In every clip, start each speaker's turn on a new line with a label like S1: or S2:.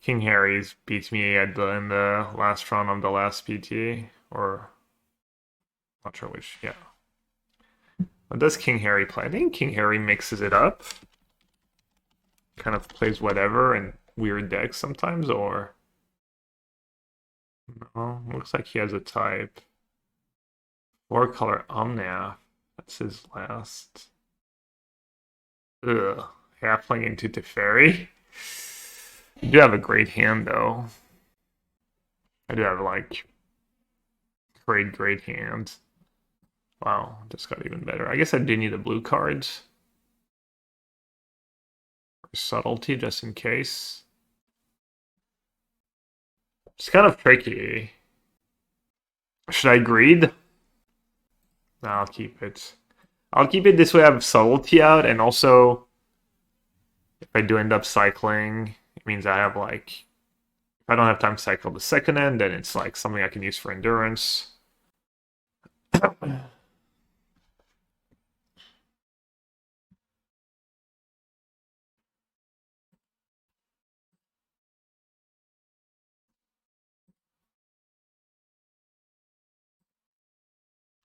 S1: King Harry's beats me in the last round of the last PT, or not sure which. Yeah. What does King Harry play? I think King Harry mixes it up, kind of plays whatever and weird decks sometimes, or no, looks like he has a type. Four color Omnath. That's his last. Ugh. Halfling into Teferi. You do have a great hand though. I do have like great hands. Wow, just got even better. I guess I do need the blue cards. For subtlety, just in case. It's kind of tricky. Should I greed? No, I'll keep it. I'll keep it this way. I have subtlety out, and also if I do end up cycling, it means I have like if I don't have time to cycle the second end, then it's like something I can use for endurance.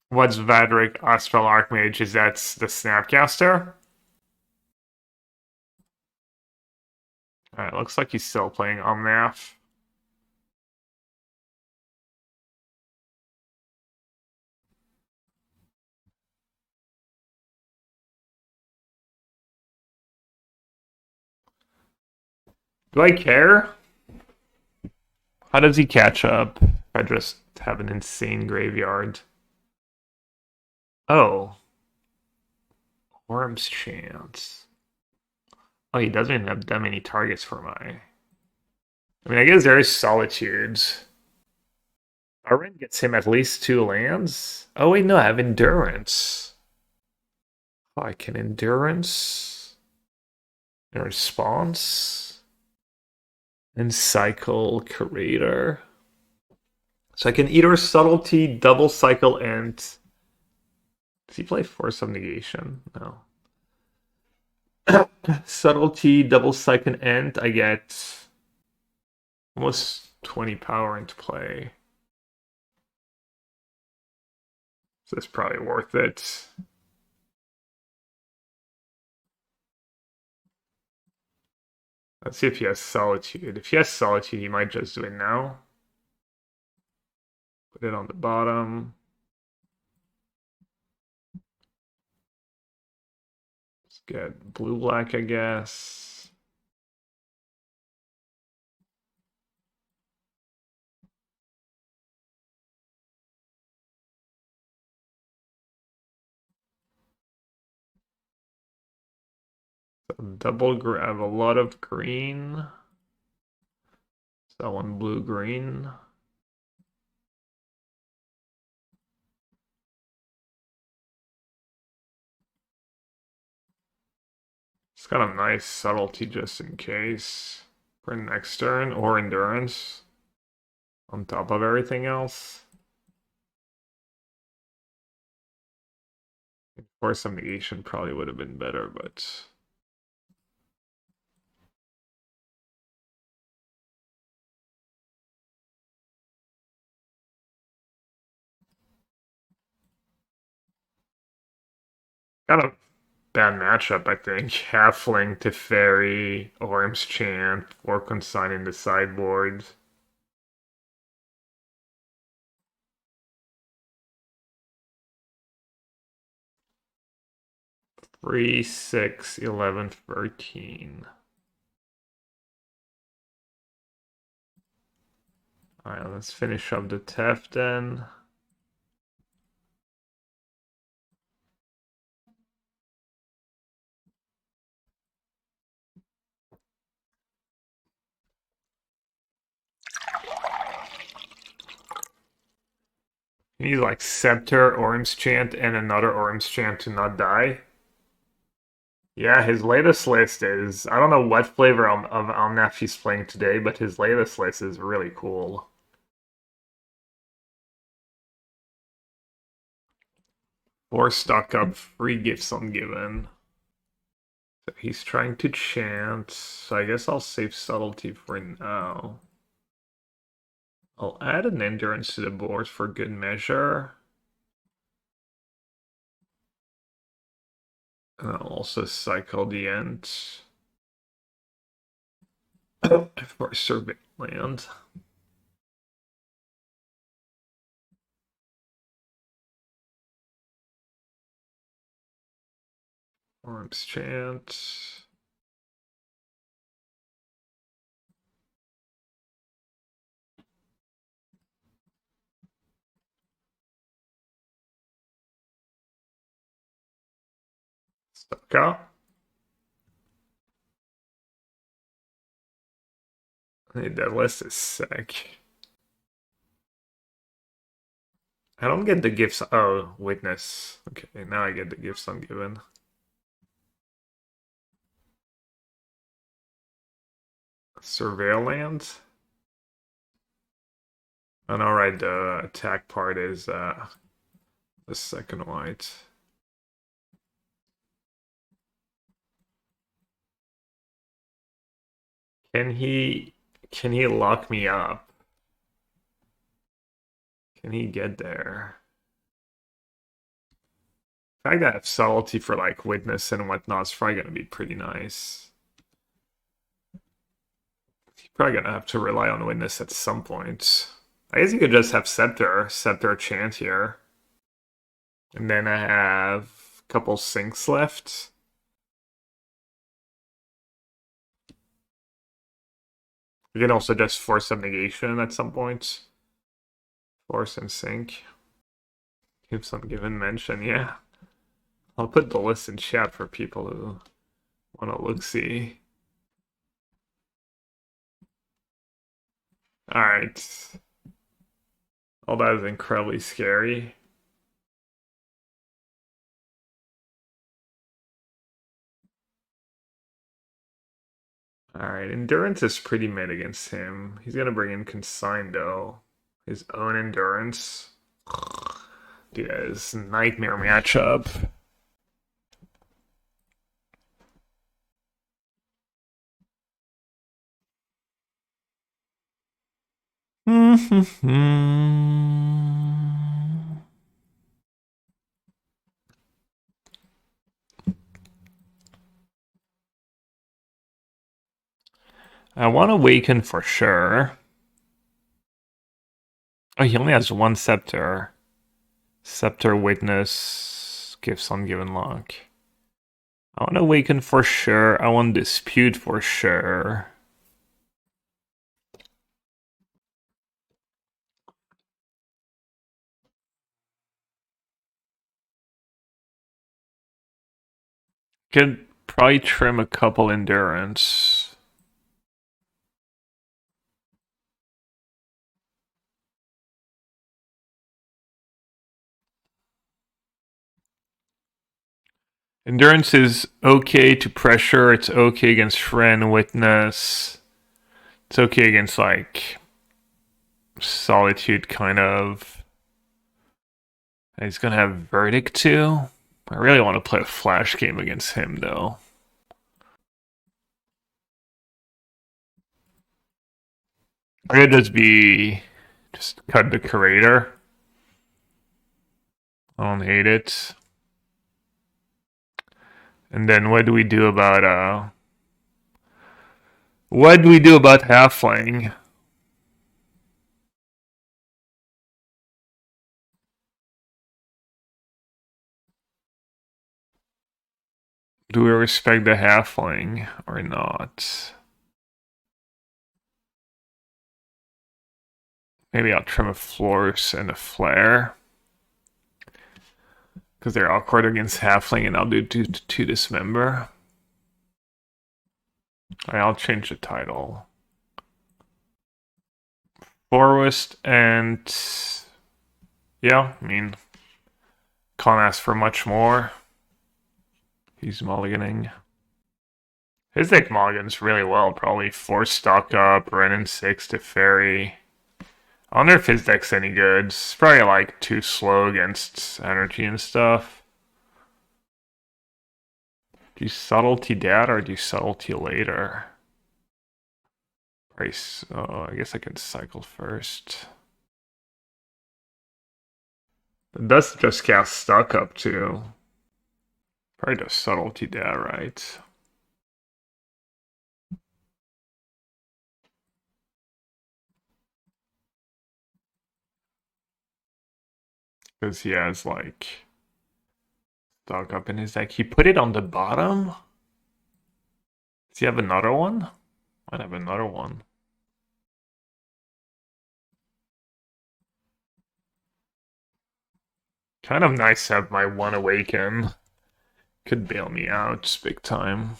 S1: What's Vadric Astral Archmage? Is that the Snapcaster? Alright, looks like he's still playing Omnath. Do I care? How does he catch up? I just have an insane graveyard. Oh, Worm's Chance. Oh, he doesn't even have that many targets for my. I mean, I guess there is Solitudes. Arwen gets him at least 2 lands. Oh, wait, no, I have Endurance. Oh, I can Endurance in response and cycle Curator. So I can either Subtlety, double cycle, and. Does he play Force of Negation? No. Subtlety, double cycle, and I get almost 20 power into play. So it's probably worth it. Let's see if he has Solitude. If he has Solitude, he might just do it now. Put it on the bottom. Let's get blue-black, I guess. So double green. I have a lot of green. So one blue-green. It's got a nice subtlety just in case for next turn, or endurance on top of everything else. Force of Negation probably would have been better, but kind of bad matchup, I think. Halfling to Fairy, Orm's Chant, or Consign in the sideboard. 3, 6, 11, 13. Alright, let's finish up the Tef then. He needs like Scepter, Orm's Chant, and another Orm's Chant to not die. Yeah, his latest list is. I don't know what flavor of Omnath he's playing today, but his latest list is really cool. 4 stock up, free gifts ungiven. So he's trying to chant, so I guess I'll save subtlety for now. I'll add an endurance to the board for good measure. And I'll also cycle the end for survey land. Worms chant. Stuck out. Hey, that list is sick. I don't get the gifts. Oh, witness. Okay, now I get the gifts I'm given. Surveil land. And alright, the attack part is the second white. Can he lock me up? Can he get there? The fact that I have subtlety for like witness and whatnot is probably gonna be pretty nice. He's probably gonna have to rely on witness at some point. I guess you could just have Scepter chant here. And then I have a couple sinks left. You can also just force some negation at some point. Force and sink. Give some given mention, yeah. I'll put the list in chat for people who want to look-see. Alright. All that is incredibly scary. Alright, Endurance is pretty mid against him. He's gonna bring in Consign though. His own Endurance. Dude, that is a nightmare matchup. I want to Awaken for sure. Oh, he only has one Scepter. Scepter, Witness, Gifts on Given Lock. I want to Awaken for sure. I want Dispute for sure. Could probably trim a couple Endurance. Endurance is okay to pressure. It's okay against Friend, Witness. It's okay against, like, Solitude, kind of. And he's gonna have Verdict, too. I really want to play a Flash game against him, though. I could just cut the Curator. I don't hate it. And then what do we do about Halfling? Do we respect the Halfling or not? Maybe I'll trim a Flourish and a Flare. Because they're awkward against Halfling, and I'll do two Dismember. Alright, I'll change the title. Forest and... yeah, I mean... can't ask for much more. He's mulliganing. His deck mulligans really well, probably 4 stock up, Renin 6 to Fairy. I wonder if his deck's any good. It's probably like too slow against energy and stuff. Do you subtlety that or do you subtlety later? Price. Oh, I guess I can cycle first. It does just cast stuck up too. Probably just subtlety that, right? Because he has like stuck up in his deck. He put it on the bottom. Does he have another one? Might have another one. Kind of nice to have my one awaken. Could bail me out big time.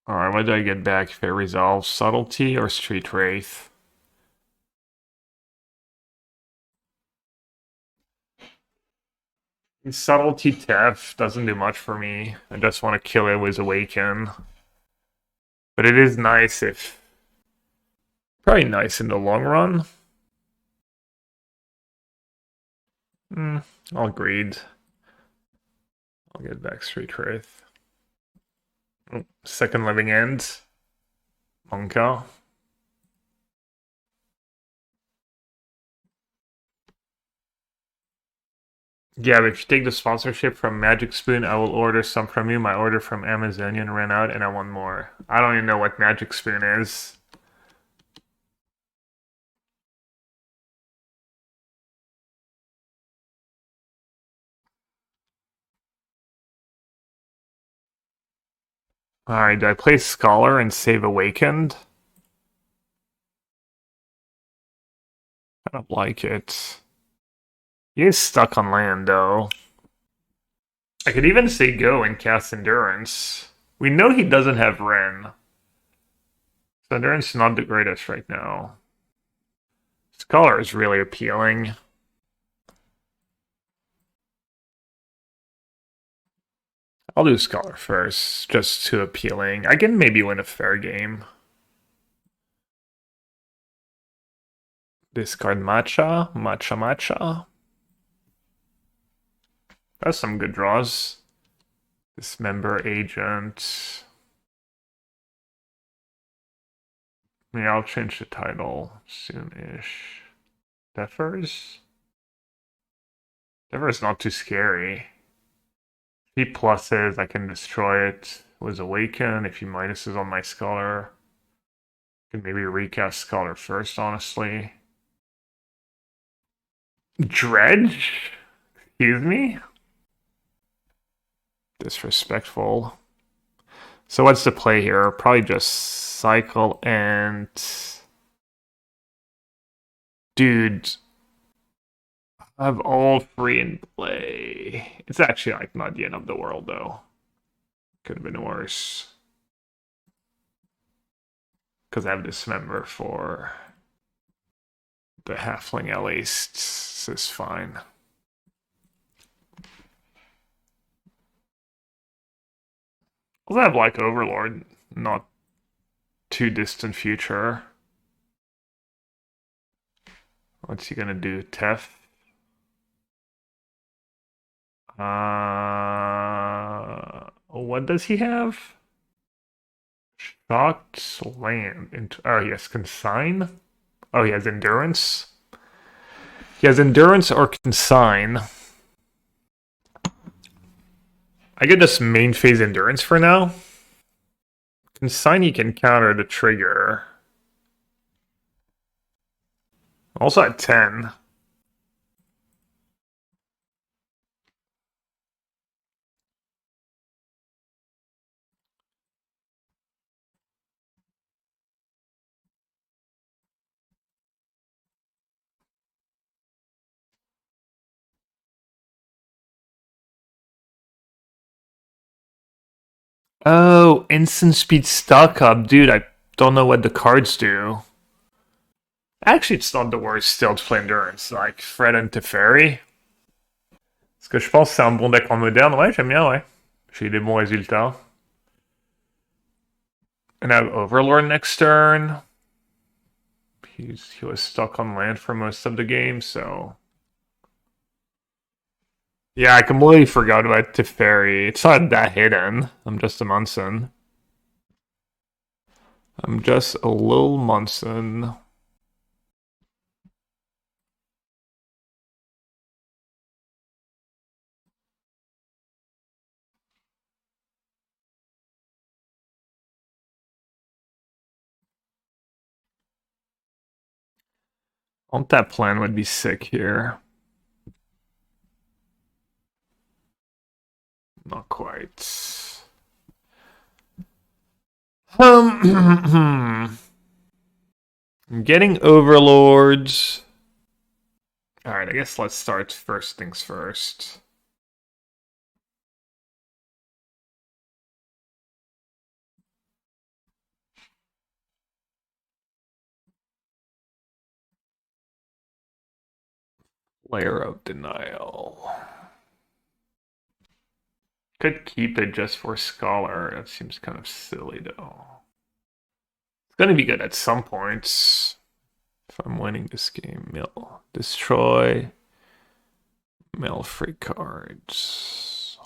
S1: Alright, what do I get back if I resolve? Subtlety or Street Wraith? Subtlety Theft doesn't do much for me. I just want to kill it with Awaken. But it is nice if... Probably nice in the long run. I'll greed. I'll get back Street Wraith. Oh, second Living End. Monka. Yeah, if you take the sponsorship from Magic Spoon, I will order some from you. My order from Amazonian ran out and I want more. I don't even know what Magic Spoon is. Alright, do I play Scholar and save Awakened? I don't like it. He is stuck on land, though. I could even say go and cast Endurance. We know he doesn't have Ren. So Endurance is not the greatest right now. Scholar is really appealing. I'll do Scholar first, just too appealing. I can maybe win a fair game. Discard Matcha, Matcha. That's some good draws. Dismember Agent. Yeah, I'll change the title soon-ish. Defer's? Defer's not too scary. If he pluses, I can destroy it with Awaken. If he minuses on my Scholar, I can maybe recast Scholar first, honestly. Dredge? Excuse me? Disrespectful. So what's the play here? Probably just cycle and... Dude, I have all three in play. It's actually like not the end of the world though. Could have been worse. Because I have Dismember for the Halfling at least. This is fine. Also have like Overlord, not too distant future. What's he gonna do? Tef? What does he have? Shocked land. Oh, he has Consign? Oh, he has Endurance? He has Endurance or Consign. I get this main phase Endurance for now. Consign, he can counter the trigger. Also at 10. Oh, instant speed stock up. Dude, I don't know what the cards do. Actually, it's not the worst still to play Endurance, like Fred and Teferi. Parce que je pense que c'est un bon deck en moderne. Ouais, j'aime bien, ouais. J'ai eu des bons résultats. And I have Overlord next turn. He was stuck on land for most of the game, so yeah, I completely forgot about Teferi. It's not that hidden. I'm just a Munson. I'm just a little Munson. That plan would be sick here. Not quite. I'm getting overlords. Alright, I guess let's start first things first. Layer of Denial. Could keep it just for Scholar. That seems kind of silly, though. It's gonna be good at some points. If I'm winning this game, mill. Destroy. Mill free cards.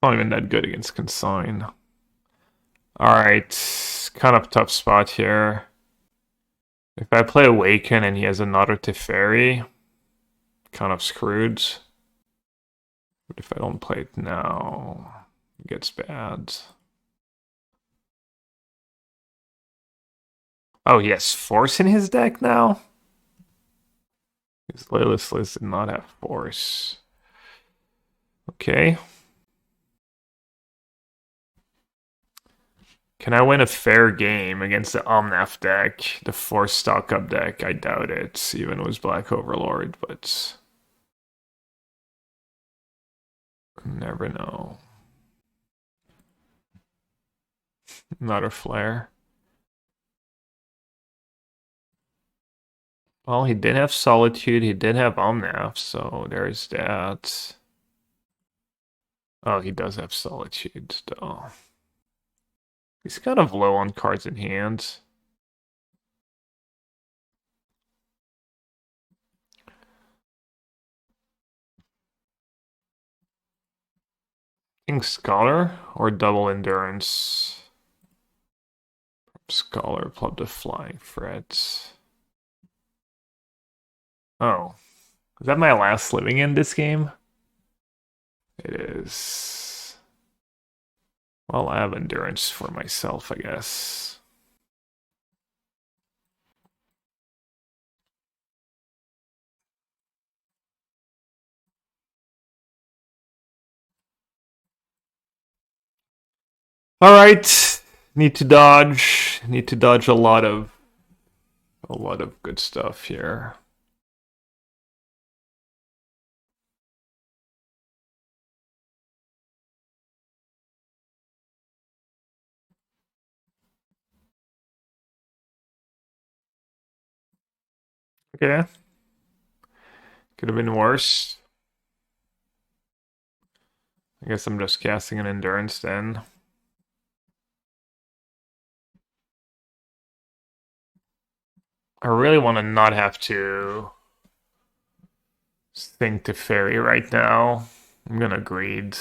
S1: Not even that good against Consign. Alright. Kind of tough spot here. If I play Awaken and he has another Teferi, kind of screwed. But if I don't play it now, it gets bad. Oh, he has Force in his deck now? His Lilith list did not have Force. Okay. Can I win a fair game against the Omnath deck? The Force stock-up deck? I doubt it, even with Black Overlord, but never know. Not a flare. Well, he did have Solitude, he did have Omnath, so there's that. Oh, he does have Solitude, though. He's kind of low on cards in hand. King Scholar or double Endurance? Scholar plus the Flying Threat. Oh. Is that my last living in this game? It is. Well, I have Endurance for myself, I guess. Alright. Need to dodge. Need to dodge a lot of good stuff here. Okay. Could have been worse. I guess I'm just casting an Endurance then. I really want to not have to think to Fairy right now. I'm gonna greed.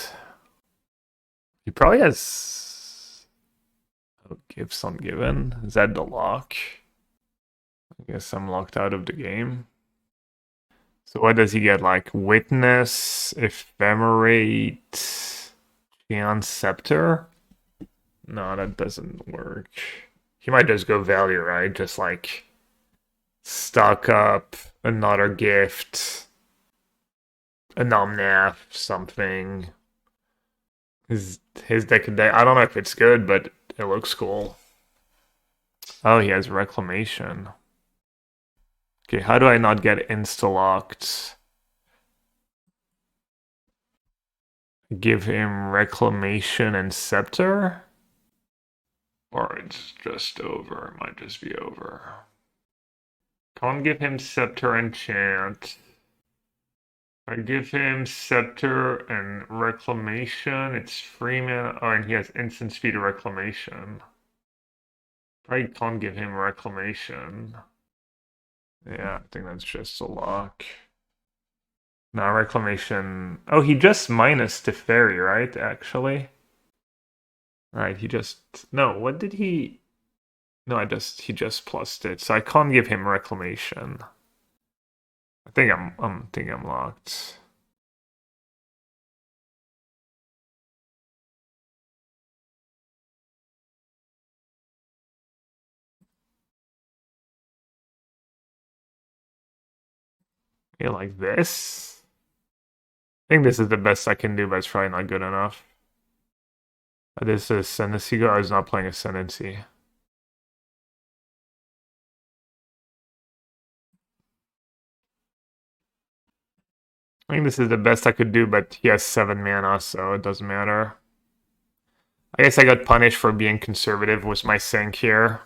S1: He probably has Gifts Ungiven. Is that the lock? I guess I'm locked out of the game. So what does he get? Like Witness, Ephemerate, Giant Scepter? No, that doesn't work. He might just go value, right? Just like stock up another gift, a Nomnath, something. His deck, I don't know if it's good, but it looks cool. Oh, he has Reclamation. Okay, how do I not get insta-locked? Give him Reclamation and Scepter? Or it's just over, it might just be over. Can't give him Scepter Enchant. I give him Scepter and Reclamation. It's free mana. Oh, and he has instant speed of Reclamation. Probably can't give him Reclamation. Yeah, I think that's just a lock. Now Reclamation. Oh, he just minus to Fairy, right? Actually. Alright, he just. No, what did he. No, he just plussed it, so I can't give him Reclamation. I think I'm locked. Yeah, like this. I think this is the best I can do, but it's probably not good enough. This is Ascendancy Go. I was not playing Ascendancy. I think this is the best I could do, but he has 7 mana, so it doesn't matter. I guess I got punished for being conservative was my sink here.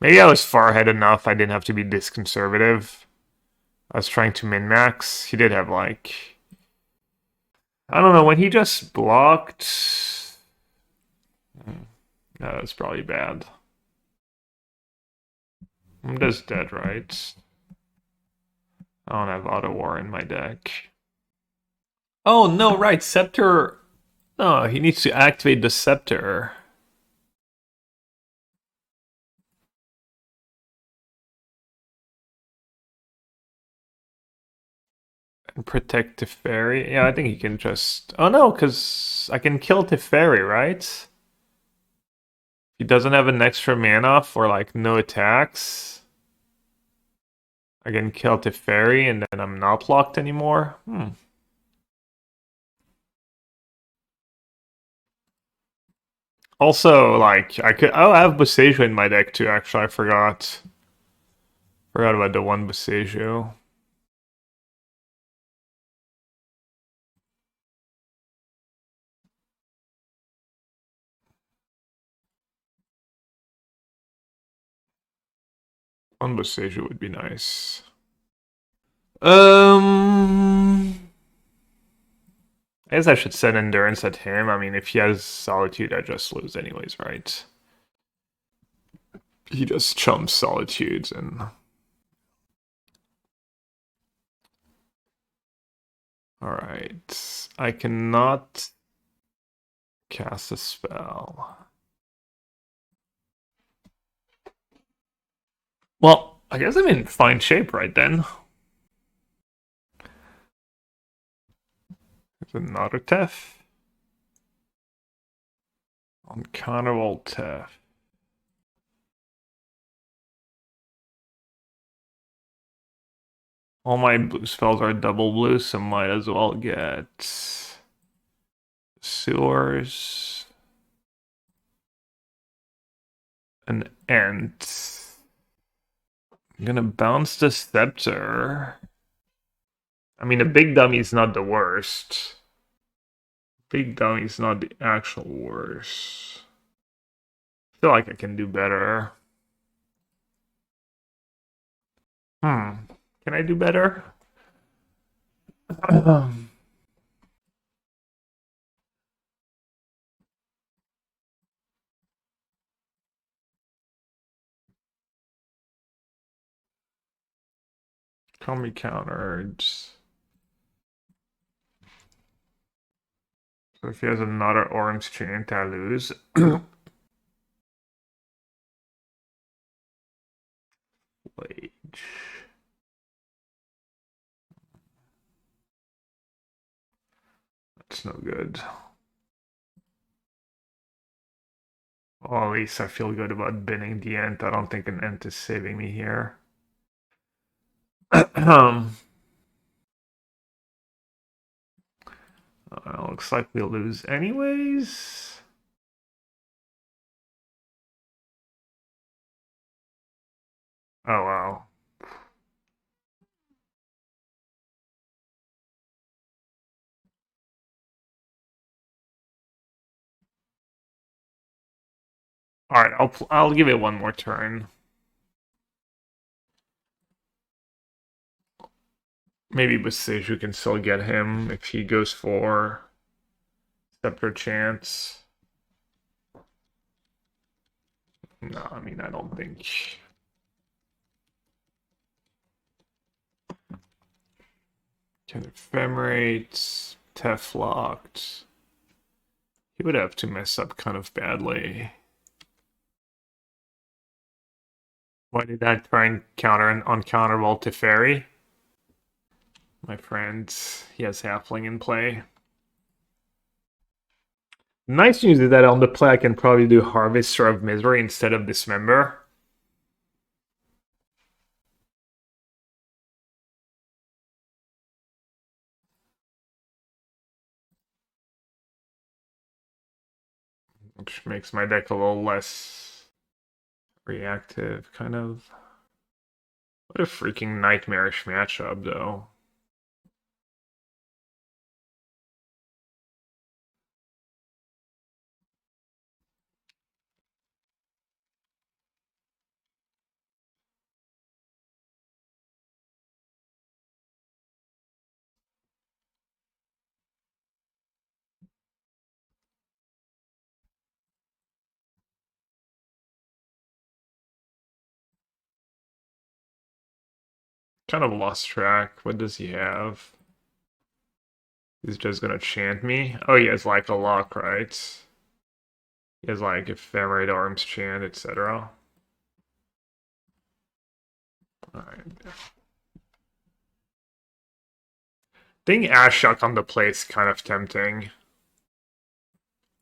S1: Maybe I was far ahead enough I didn't have to be this conservative. I was trying to min-max. He did have like... I don't know, when he just blocked... No, that's probably bad. I'm just dead, right? I don't have Auto War in my deck. Oh, no, right, Scepter... Oh, he needs to activate the Scepter. And protect Teferi. Yeah, I think he can just... Oh no, because I can kill Teferi, right? He doesn't have an extra mana for like no attacks. I can kill Teferi and then I'm not locked anymore. Also, like I could I have Boseiju in my deck too, actually. I forgot. Forgot about the one Boseiju. One Boseiju would be nice. I guess I should send Endurance at him. I mean, if he has Solitude, I just lose anyways, right? He just chumps Solitudes and... Alright. I cannot cast a spell. Well, I guess I'm in fine shape right then. There's another Tef. On Carnival Tef. All my blue spells are double blue, so might as well get Sewers. An Ent. I'm gonna bounce the Scepter. I mean, a big dummy's not the worst. Big dummy's not the actual worst. I feel like I can do better. Can I do better? Call me countered. So if he has another orange chant, I lose. Wage. That's no good. Well, at least I feel good about binning the Ent. I don't think an Ent is saving me here. Looks like we'll lose anyways. Oh, wow. All right, I'll give it one more turn. Maybe with Seju can still get him if he goes for Scepter Chance. No, I mean, I don't think. Can Ephemerate, Teflocked. He would have to mess up kind of badly. Why did I try and counter an uncounterable Teferi? My friend, he has Halfling in play. Nice news is that on the play I can probably do Harvester of Misery instead of Dismember. Which makes my deck a little less reactive, kind of. What a freaking nightmarish matchup, though. Kind of lost track. What does he have? He's just gonna chant me. Oh, he has like a lock, right? He has like Ephemerate Arms chant, etc. Alright. Think Ashok on the play is kind of tempting.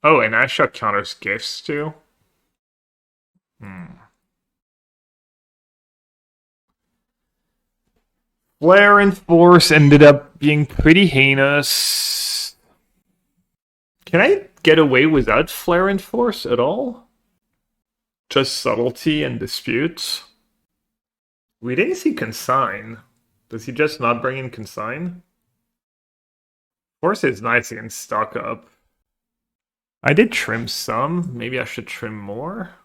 S1: Oh, and Ashok counters gifts too? Flare and Force ended up being pretty heinous. Can I get away without Flare and Force at all? Just Subtlety and Dispute? We didn't see Consign. Does he just not bring in Consign? Force is nice against Stock Up. I did trim some. Maybe I should trim more.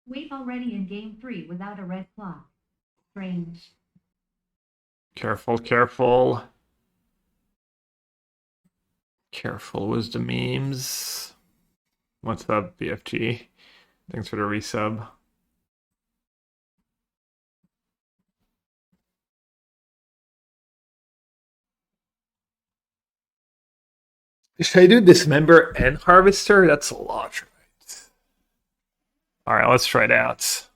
S2: We've already in game 3 without a red clock. Strange.
S1: Careful, careful. Careful with the memes. What's up, BFG? Thanks for the resub. Should I do Dismember and Harvester? That's a lot, right? Alright, let's try it out.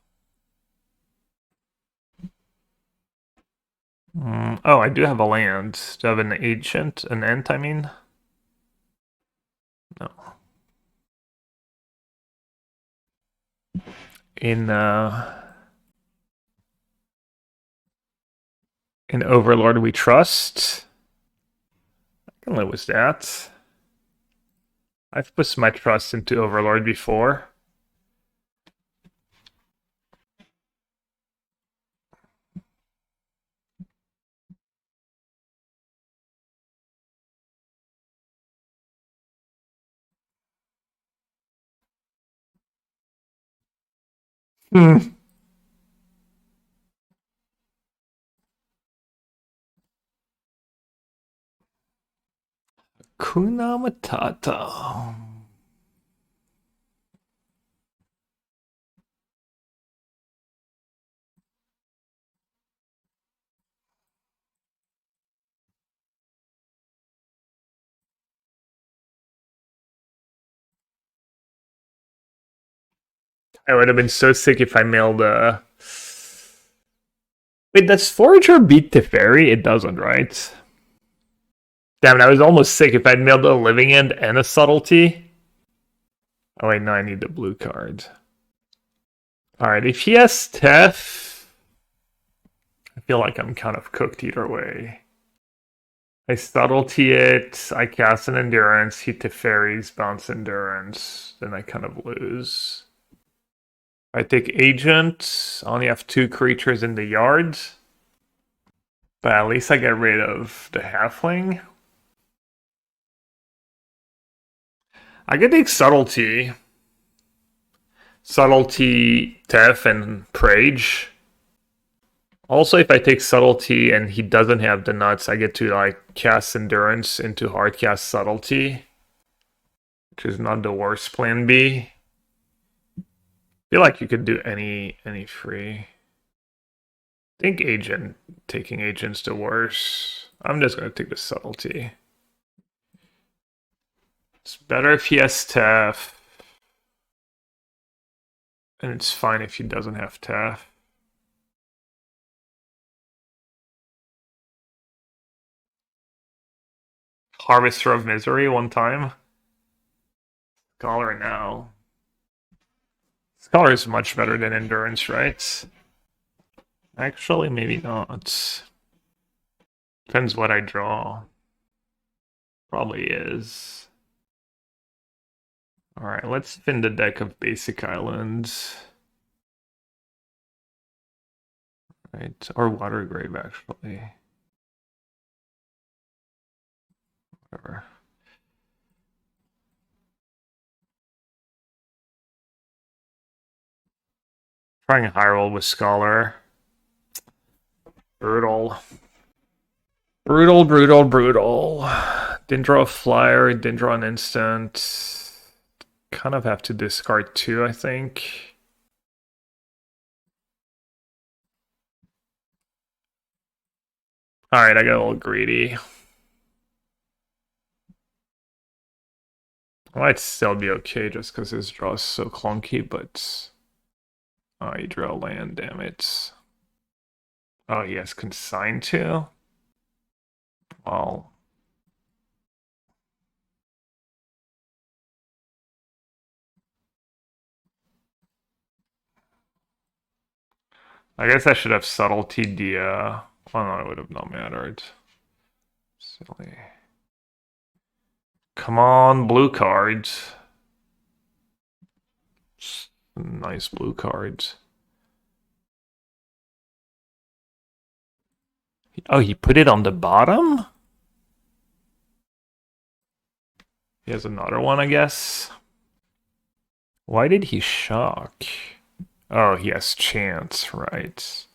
S1: Oh, I do have a land. Do I have an agent? An ent, I mean? No. In Overlord we trust. I can live with that. I've put my trust into Overlord before. Kuna Matata. I would have been so sick if I mailed Wait, does Forager beat Teferi? It doesn't, right? Damn it, I was almost sick if I'd mailed a Living End and a Subtlety. Oh wait, no, I need the blue card. Alright, if he has Tef, I feel like I'm kind of cooked either way. I Subtlety it, I cast an Endurance, he Teferis, bounce Endurance, then I kind of lose. I take Agent, I only have 2 creatures in the yard. But at least I get rid of the Halfling. I could take subtlety. Subtlety, Tef, and Prage. Also, if I take subtlety and he doesn't have the nuts, I get to like cast endurance into hard cast subtlety, which is not the worst plan B. I feel like you could do any free. I think taking agent's the worst. I'm just gonna take the subtlety. It's better if he has Tef. And it's fine if he doesn't have Tef. Harvester of Misery one time. Scholar now. Scholar is much better than Endurance, right? Actually, maybe not. Depends what I draw. Probably is. Alright, let's spin the deck of basic islands. Right, or Watergrave, actually. Whatever. Trying a high roll with Scholar. Brutal. Brutal, brutal, brutal. Didn't draw a flyer, didn't draw an instant. Kind of have to discard two, I think. Alright, I got a little greedy. I might still be okay just because his draw is so clunky, but... Oh, he drew a land, damn it. Oh, he has consigned to? Well... I guess I should have subtlety Dia. Oh no, it would have not mattered. Silly. Come on, blue cards. Nice blue cards. Oh, he put it on the bottom? He has another one, I guess. Why did he shock? Oh, he has chance, right.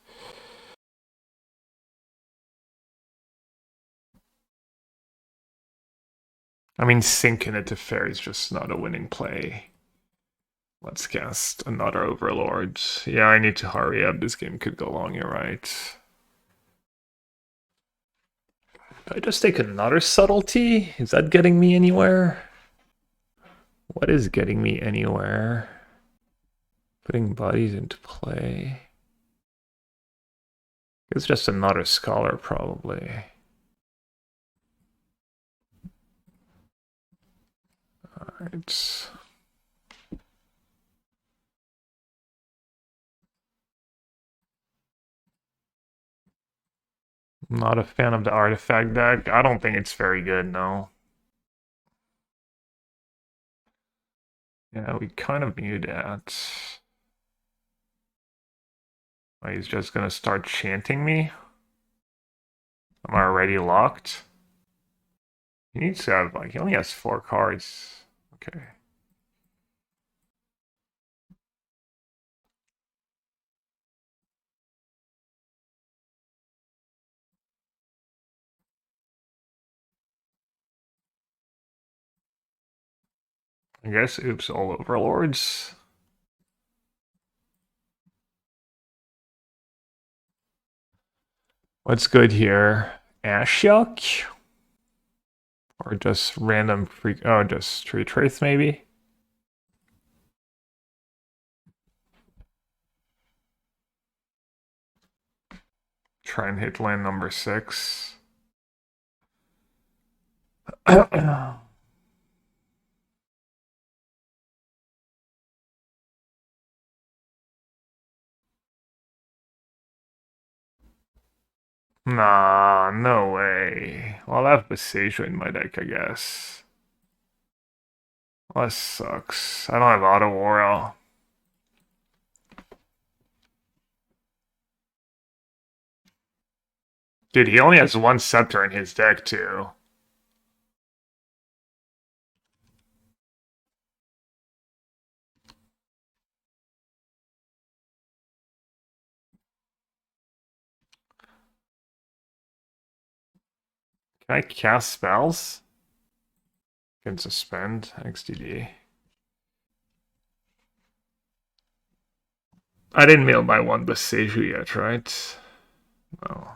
S1: I mean, sinking it to fair is just not a winning play. Let's cast another Overlord. Yeah, I need to hurry up. This game could go long, you're right. Did I just take another subtlety? Is that getting me anywhere? What is getting me anywhere? Putting bodies into play. It's just another scholar, probably. Alright. Not a fan of the artifact deck. I don't think it's very good, no. Yeah, we kind of knew that. Oh, he's just gonna start chanting me? Am I already locked? He needs to have, like, he only has 4 cards. Okay. I guess oops all overlords. What's good here? Ashiok? Or just random freak? Oh, just Tree Trace maybe? Try and hit land number 6. Nah, no way. Well, I have Besasia in my deck, I guess. Well, that sucks. I don't have Auto Aura. Dude, he only has 1 Scepter in his deck, too. Can I cast spells? Can suspend XDD. I didn't mail my one Boseiju yet, right? No.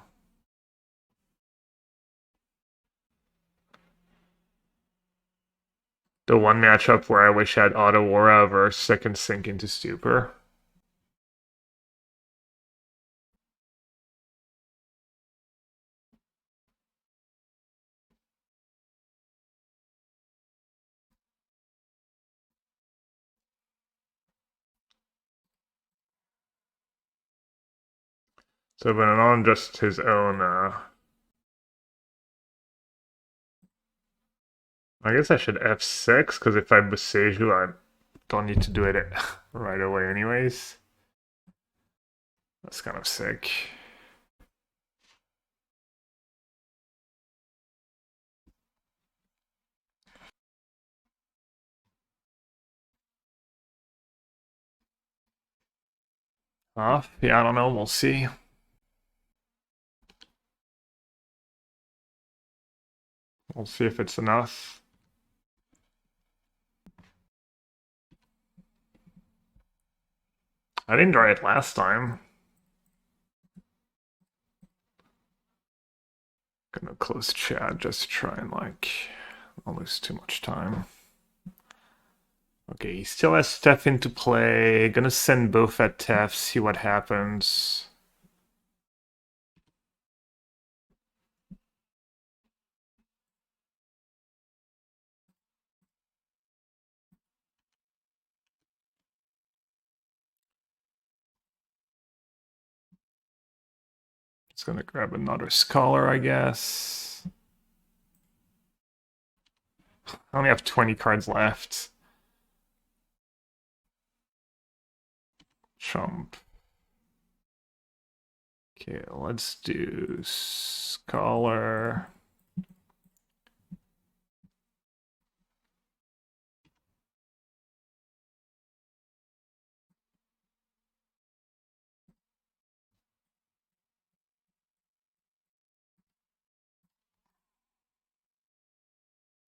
S1: The one matchup where I wish I had Auto Aura versus Second Sink into Stupor. So but on just his own I guess I should F6 because if I Boseiju I don't need to do it right away anyways. That's kind of sick. Off? Yeah, I don't know. We'll see. We'll see if it's enough. I didn't try it last time. Gonna close chat just to try and like not lose too much time. Okay, he still has Steph into play. Gonna send both at Tef, see what happens. It's gonna grab another Scholar, I guess. I only have 20 cards left. Chump. Okay, let's do Scholar.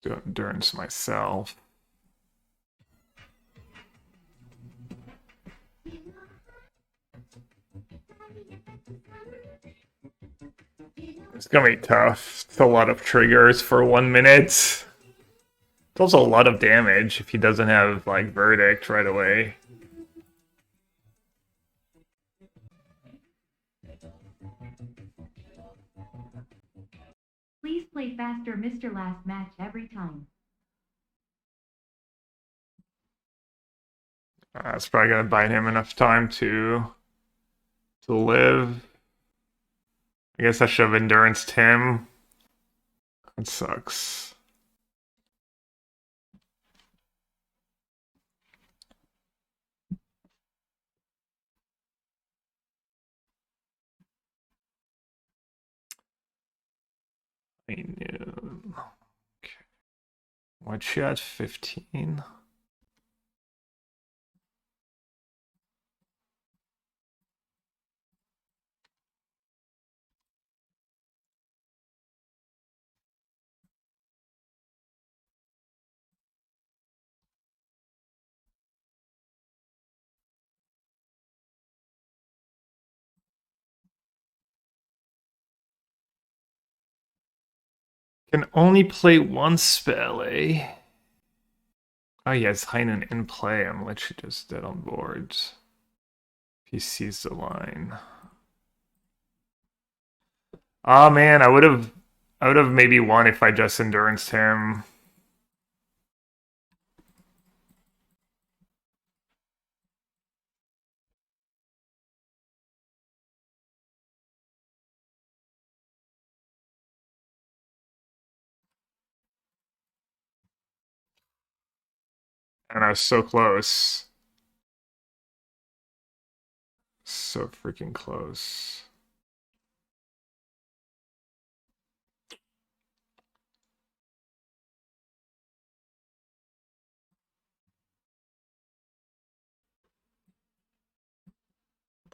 S1: Do Endurance myself. It's gonna be tough. It's a lot of triggers for 1 minute. It's also a lot of damage if he doesn't have like Verdict right away.
S2: Please play faster, Mr. Last Match every time.
S1: It's probably gonna buy him enough time to live. I guess I should have enduranced him. That sucks. I knew. Okay. What's she at? 15? Can only play one spell, eh? Oh, he has Heinen in play. I'm literally just dead on boards. He sees the line. Oh man, I would have maybe won if I just enduranced him. And I was so close. So freaking close.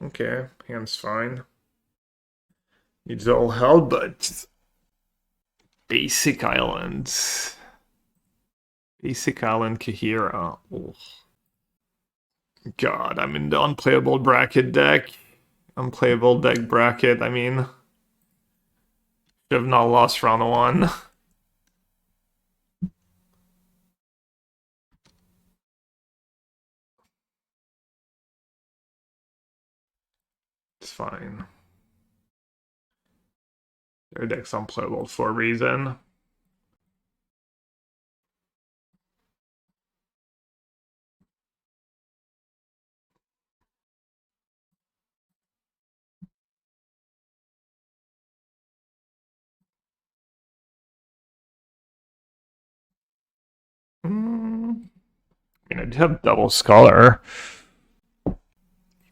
S1: Okay, hand's fine. Needs all hell, but Basic Islands. Basic Island Kahira. Oh. God, I'm in the unplayable bracket deck. Unplayable deck bracket, I mean. Should have not lost round one. It's fine. Their deck's unplayable for a reason. I mean, I do have double Scholar.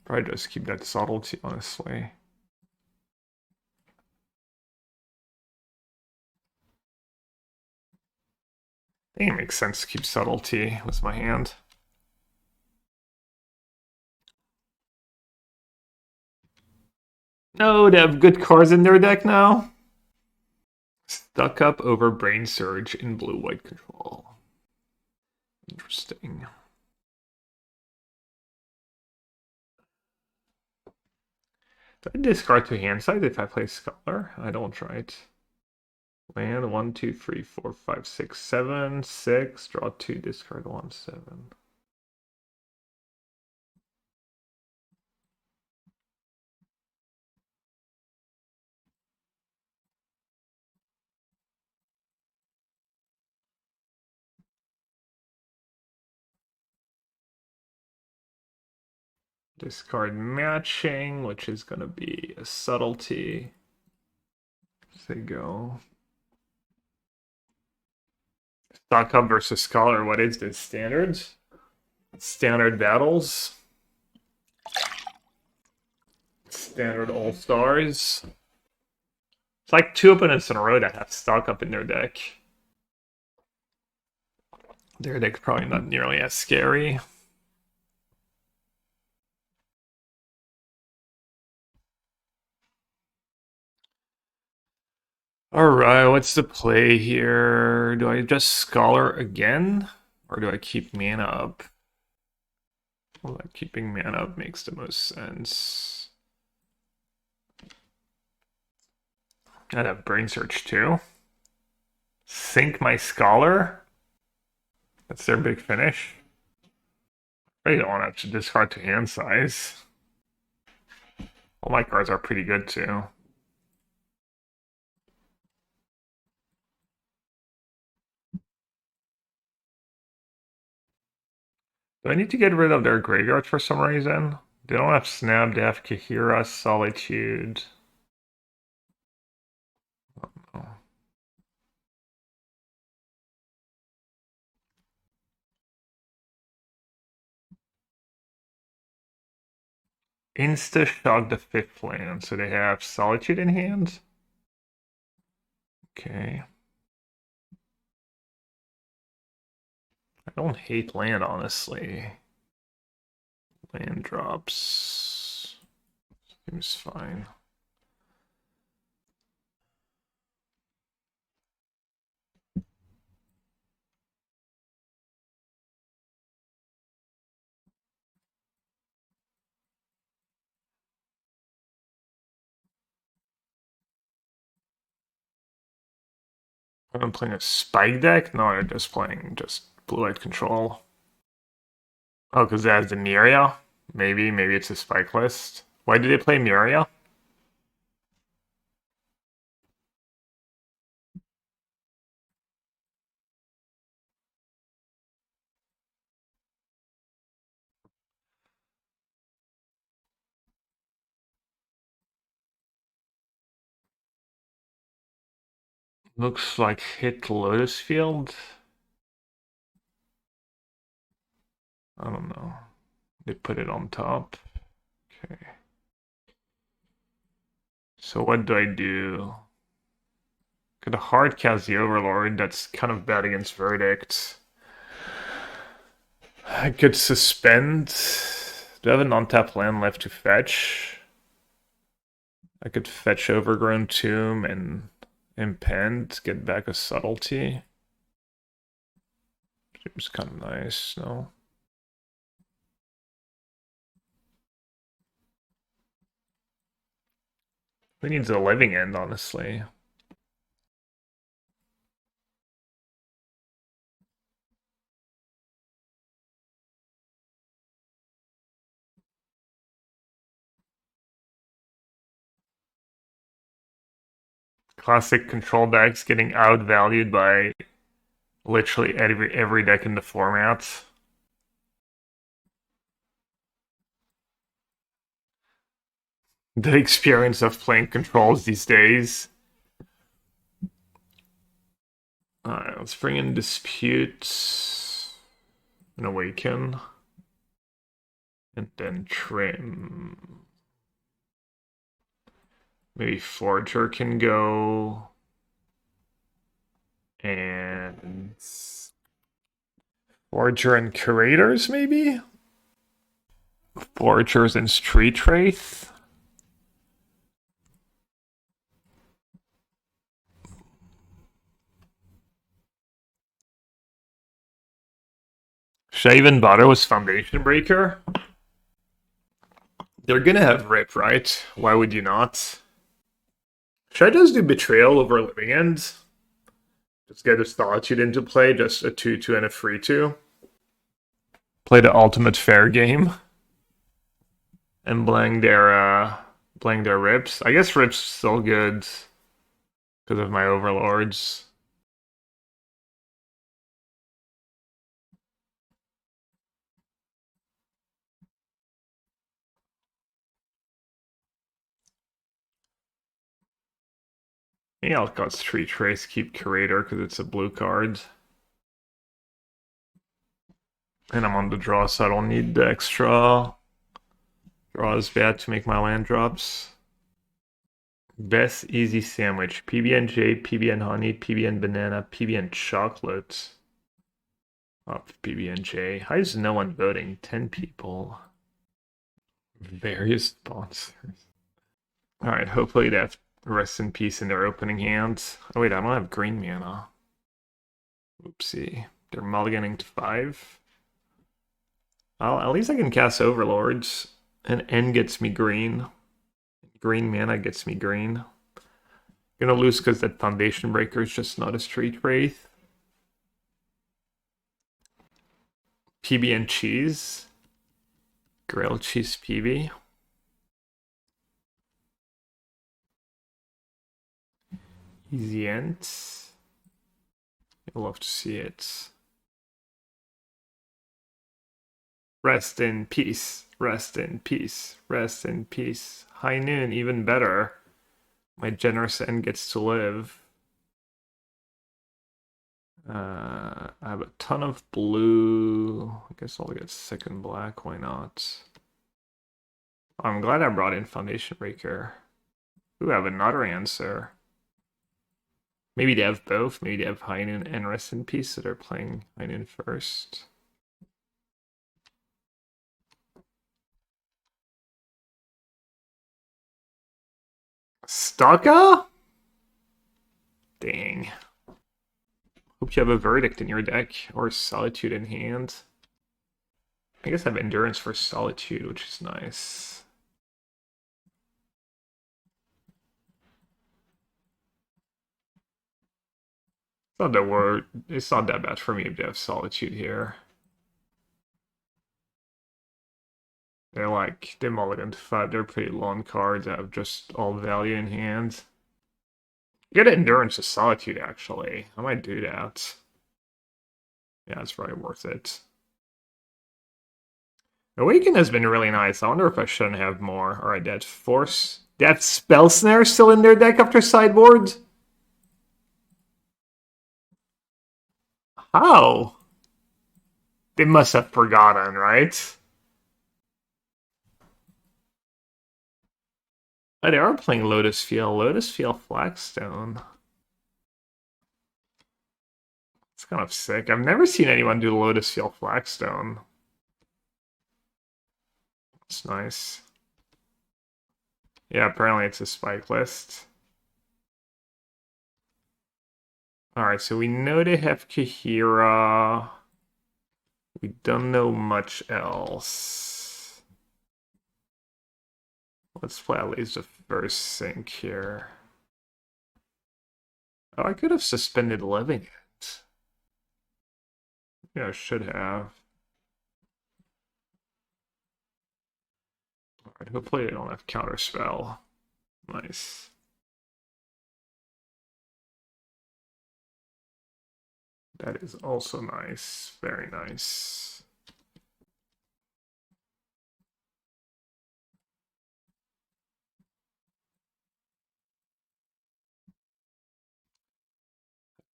S1: Probably just keep that subtlety, honestly. I think it makes sense to keep subtlety with my hand. No, they have good cards in their deck now. Stuck up over Brain Surge in blue-white control. Interesting. Do I discard to hand side if I play Scholar? I don't, right? Land 1, 2, 3, 4, 5, 6, 7, 6. Draw 2, discard 1, 7. Discard matching, which is going to be a subtlety. Say go. Stock up versus Scholar. What is this? Standards? Standard battles. Standard all stars. It's like 2 opponents in a row that have stock up in their deck. Their deck's probably not nearly as scary. Alright, what's the play here? Do I just Scholar again? Or do I keep mana up? Well, keeping mana up makes the most sense. I'd have Brain Search too. Sink my Scholar? That's their big finish. I don't want to discard to hand size. All my cards are pretty good too. Do I need to get rid of their graveyard for some reason? They don't have Snap, they have Kahira, Solitude. Oh. Insta shock the 5th land, so they have Solitude in hand? Okay. I don't hate land, honestly. Land drops. Seems fine. I'm playing a spike deck? No, they're just playing just blue-white control. Oh, because it has the Miria? Maybe it's a spike list. Why did they play Miria? Looks like hit Lotus Field. I don't know. They put it on top. Okay. So what do I do? Could hard cast the Overlord. That's kind of bad against Verdict. I could suspend. Do I have an untapped land left to fetch? I could fetch Overgrown Tomb and Impend, get back a subtlety. Seems kind of nice, no? He needs a living end, honestly. Classic control decks getting outvalued by literally every deck in the format. The experience of playing controls these days. Alright, let's bring in Dispute and Awaken. And then Trim. Maybe Forger can go. And Forger and Curators, maybe? Forgers and Street Wraith. Should I even bother with Foundation Breaker? They're gonna have Rip, right? Why would you not? Should I just do Betrayal over Living End? Just get a Solitude into play, just a 2-2 and a 3-2. Play the ultimate fair game. And blank their Rips. I guess Rips still good because of my Overlords. Maybe I'll got Street Trace, keep Curator because it's a blue card. And I'm on the draw, so I don't need the extra. Draw is bad to make my land drops. Best easy sandwich. PB&J, PBN honey, PBN banana, PBN chocolate. Up PB&J. How is no one voting? 10 people. Various sponsors. Alright, hopefully that rests in peace in their opening hands. Oh wait, I don't have green mana. Oopsie. They're mulliganing to 5. Well, at least I can cast Overlords. And N gets me green. Green mana gets me green. Gonna lose because that Foundation Breaker is just not a Street Wraith. PB and cheese. Grilled cheese PB. Easy ent. You'll love to see it. Rest in peace. Rest in peace. Rest in peace. High noon, even better. My generous end gets to live. I have a ton of blue. I guess I'll get second black. Why not? I'm glad I brought in Foundation Breaker. Ooh, I have another answer. Maybe they have both. Maybe they have High Noon and Rest in Peace, so they're playing High Noon first. Stalker? Dang. Hope you have a Verdict in your deck, or Solitude in hand. I guess I have Endurance for Solitude, which is nice. It's not that bad for me if they have Solitude here. They mulligan to 5. They're pretty long cards that have just all value in hand. Get Endurance to Solitude, actually. I might do that. Yeah, it's probably worth it. Awaken has been really nice. I wonder if I shouldn't have more. Alright, that Force. That Spell Snare still in their deck after sideboard? How? They must have forgotten, right? Oh, they are playing Lotus Field. Lotus Field Flagstone. It's kind of sick. I've never seen anyone do Lotus Field Flagstone. It's nice. Yeah, apparently it's a spike list. Alright, so we know they have Kahira. We don't know much else. Let's play at least the first sync here. Oh, I could have suspended living it. Yeah, I should have. Alright, hopefully they don't have counterspell. Nice. That is also nice. Very nice.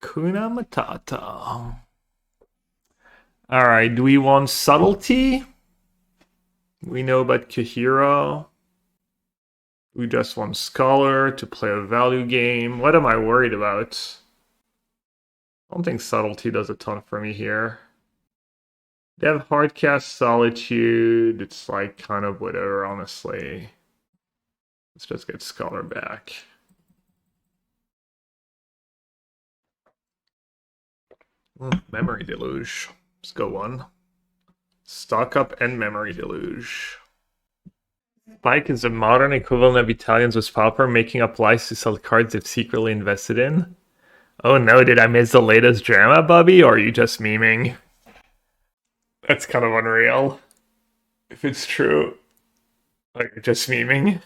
S1: Kuna Matata. Alright, do we want subtlety? We know about Kahira. We just want Scholar to play a value game. What am I worried about? I don't think subtlety does a ton for me here. They have hardcast Solitude. It's like kind of whatever, honestly. Let's just get Scholar back. Memory Deluge. Let's go one. Stock up and Memory Deluge. Spike is the modern equivalent of Italians with Pauper making up lies to sell cards they've secretly invested in. Oh no, did I miss the latest drama, Bubby, or are you just memeing? That's kind of unreal. If it's true. Like, you're just memeing?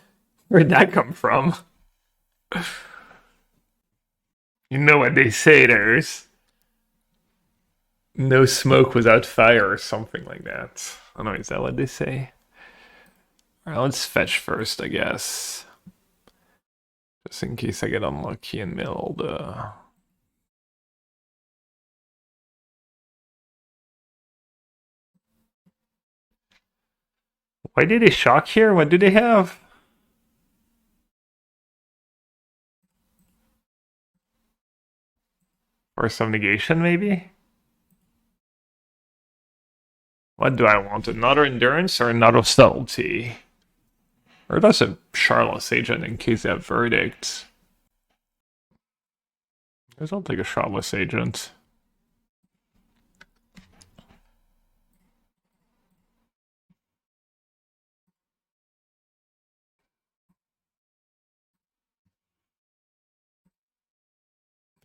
S1: Where'd that come from? You know what they say, there's no smoke without fire or something like that. I don't know, is that what they say? Alright, let's fetch first, I guess. Just in case I get unlucky and milled. Why did they shock here? What do they have? Or some negation, maybe? What do I want? Another endurance or another subtlety? Or does a Charlotte's agent in case they have verdict? I guess I'll take a Charlotte's agent.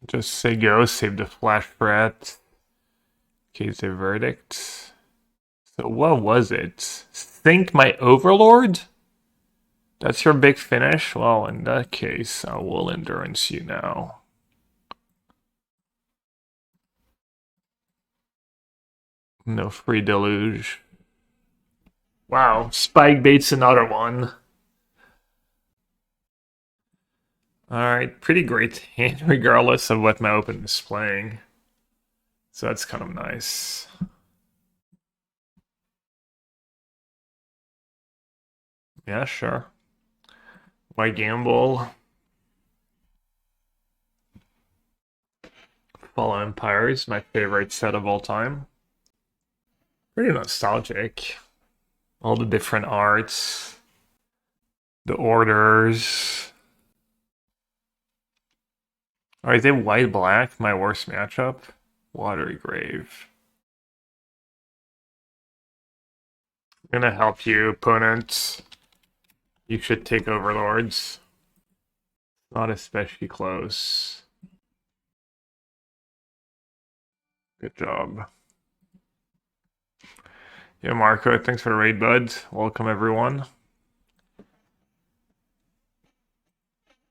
S1: Just say go, save the flash threat. In case they verdict. So what was it? Think my overlord? That's your big finish? Well, in that case, I will endurance you now. No free deluge. Wow, Spike baits another one. Alright, pretty great hand regardless of what my open is playing. So that's kind of nice. Yeah, sure. Why gamble? Fall Empires, my favorite set of all time. Pretty nostalgic. All the different arts, the orders. Or is it white black? My worst matchup? Watery Grave. I'm gonna help you, opponent. You should take overlords. Not especially close. Good job. Yeah, Marco, thanks for the raid, bud. Welcome, everyone.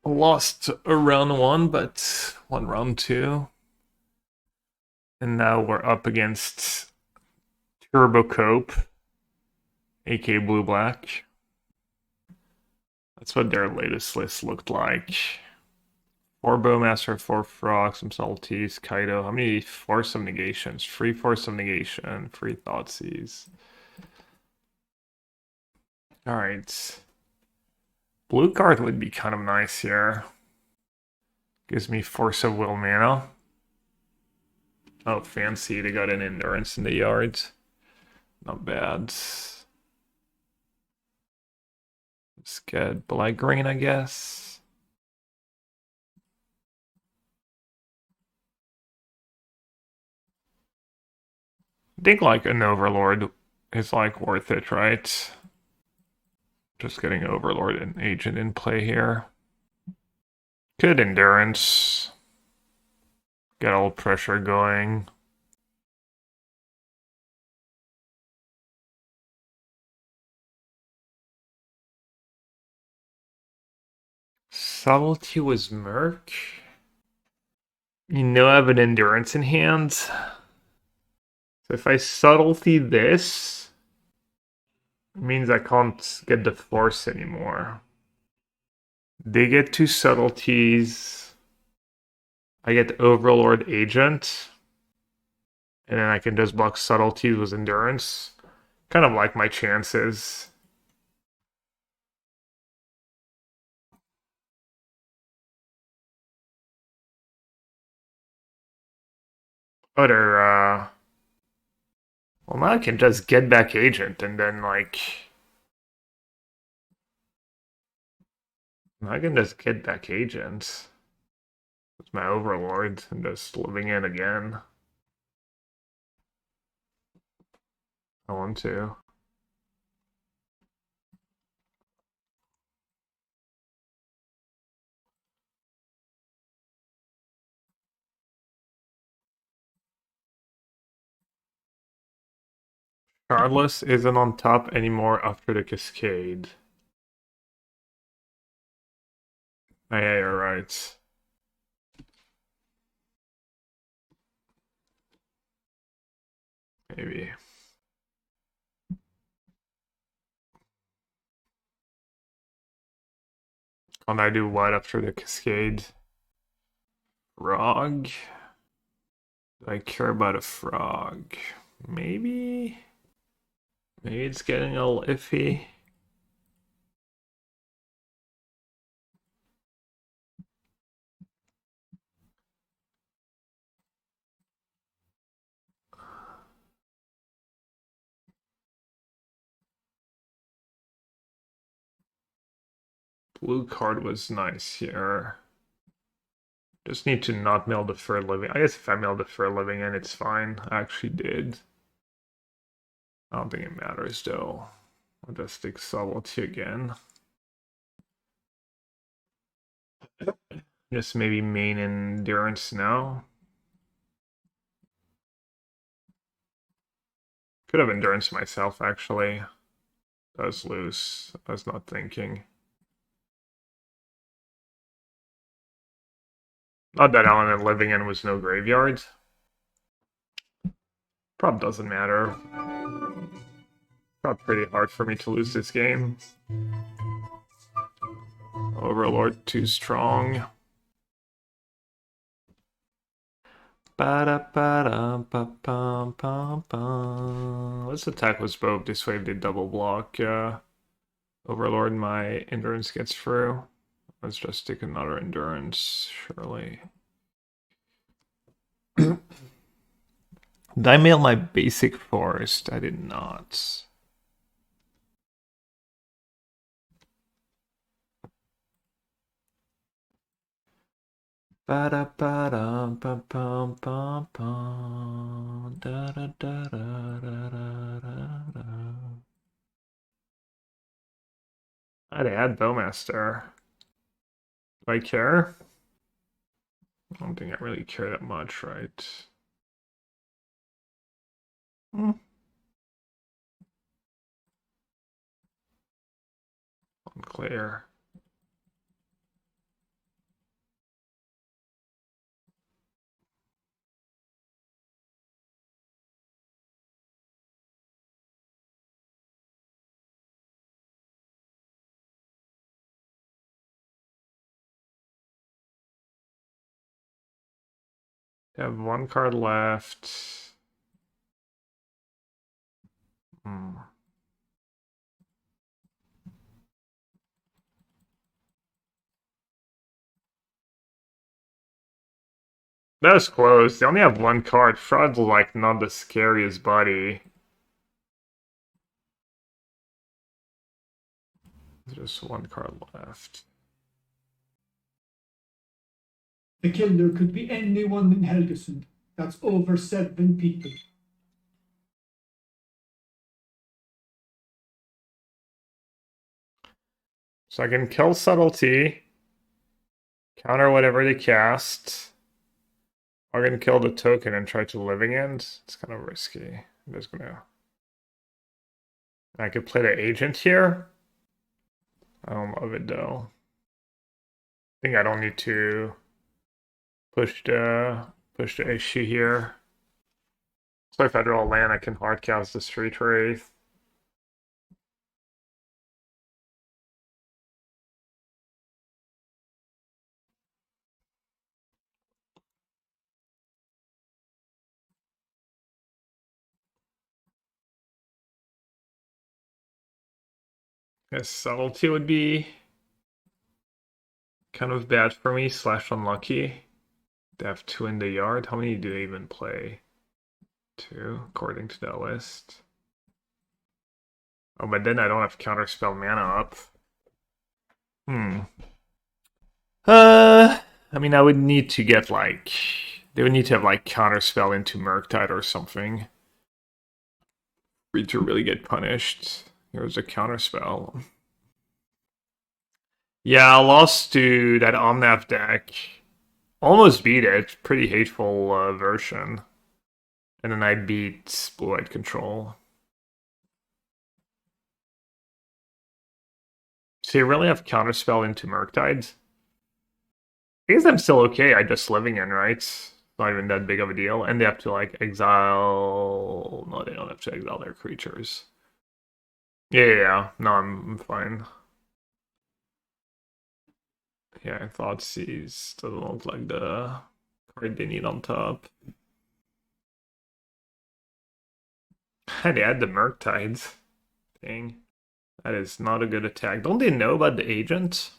S1: Lost a round one, but won round two. And now we're up against Turbo Cope, aka Blue Black. That's what their latest list looked like. 4 Bowmaster, 4 Frogs, some Salties, Kaido. How many Force of Negations? Free Force of Negation, free Thoughtseize. Alright. Blue card would be kind of nice here. Gives me Force of Will mana. Oh, fancy. They got an Endurance in the yards. Not bad. Let's get Black Green, I guess. I think like an Overlord is like worth it, right? Just getting Overlord and Agent in play here. Good endurance. Get all pressure going. Subtlety was Merc. You know I have an endurance in hand. So if I subtlety this, it means I can't get the force anymore. They get two subtleties. I get Overlord Agent. And then I can just block subtleties with endurance. Kind of like my chances. But well, now I can just get back Agent and then like I can just get back Agent with my Overlord and just living in again. I want to. Charles isn't on top anymore after the Cascade. Oh, yeah, you're right. Maybe. Can I do what after the Cascade? Frog? Do I care about a frog? Maybe? Maybe it's getting a little iffy. Blue card was nice here. Just need to not mail deferred living. I guess if I mail deferred living in, it's fine. I actually did. I don't think it matters though. I'll just stick subtlety again. Just maybe main endurance now. Could have endurance myself actually. That was loose. I was not thinking. Not that element living in was no graveyard. Prob doesn't matter. Probably pretty hard for me to lose this game. Overlord too strong. Let's attack with both. This way they double block. Overlord, my endurance gets through. Let's just take another endurance, surely. Did I mail my basic forest? I did not. I would add Bowmaster. Do I care? I don't think I really care that much, right? Unclear. I have one card left. Hmm. That was close. They only have one card. Fraud's like not the scariest buddy. There's just one card left.
S3: The killer could be anyone in Helgesund. That's over 7 people.
S1: So I can kill Subtlety, counter whatever they cast. I'm gonna kill the token and try to Living End. It's kind of risky. I'm just gonna. I could play the agent here. I don't love it though. I think I don't need to push the issue here. So if I draw a land, I can hardcast the Street Wraith. Yes, Subtlety would be kind of bad for me, / unlucky. They have 2 in the yard. How many do they even play? 2, according to that list. Oh, but then I don't have counterspell mana up. I mean, I would need to get like they would need to have like counterspell into Murktide or something for it to really get punished. Here's a counterspell. Yeah, I lost to that Omnath deck. Almost beat it. Pretty hateful version. And then I beat Blue-White Control. So you really have counterspell into Murktide? I guess I'm still okay. I just Living In, right? It's not even that big of a deal. And they have to like exile. No, they don't have to exile their creatures. Yeah. No, I'm fine. Yeah, I thought Seas doesn't look like the card they need on top. They had the Murktides. Dang. That is not a good attack. Don't they know about the agent?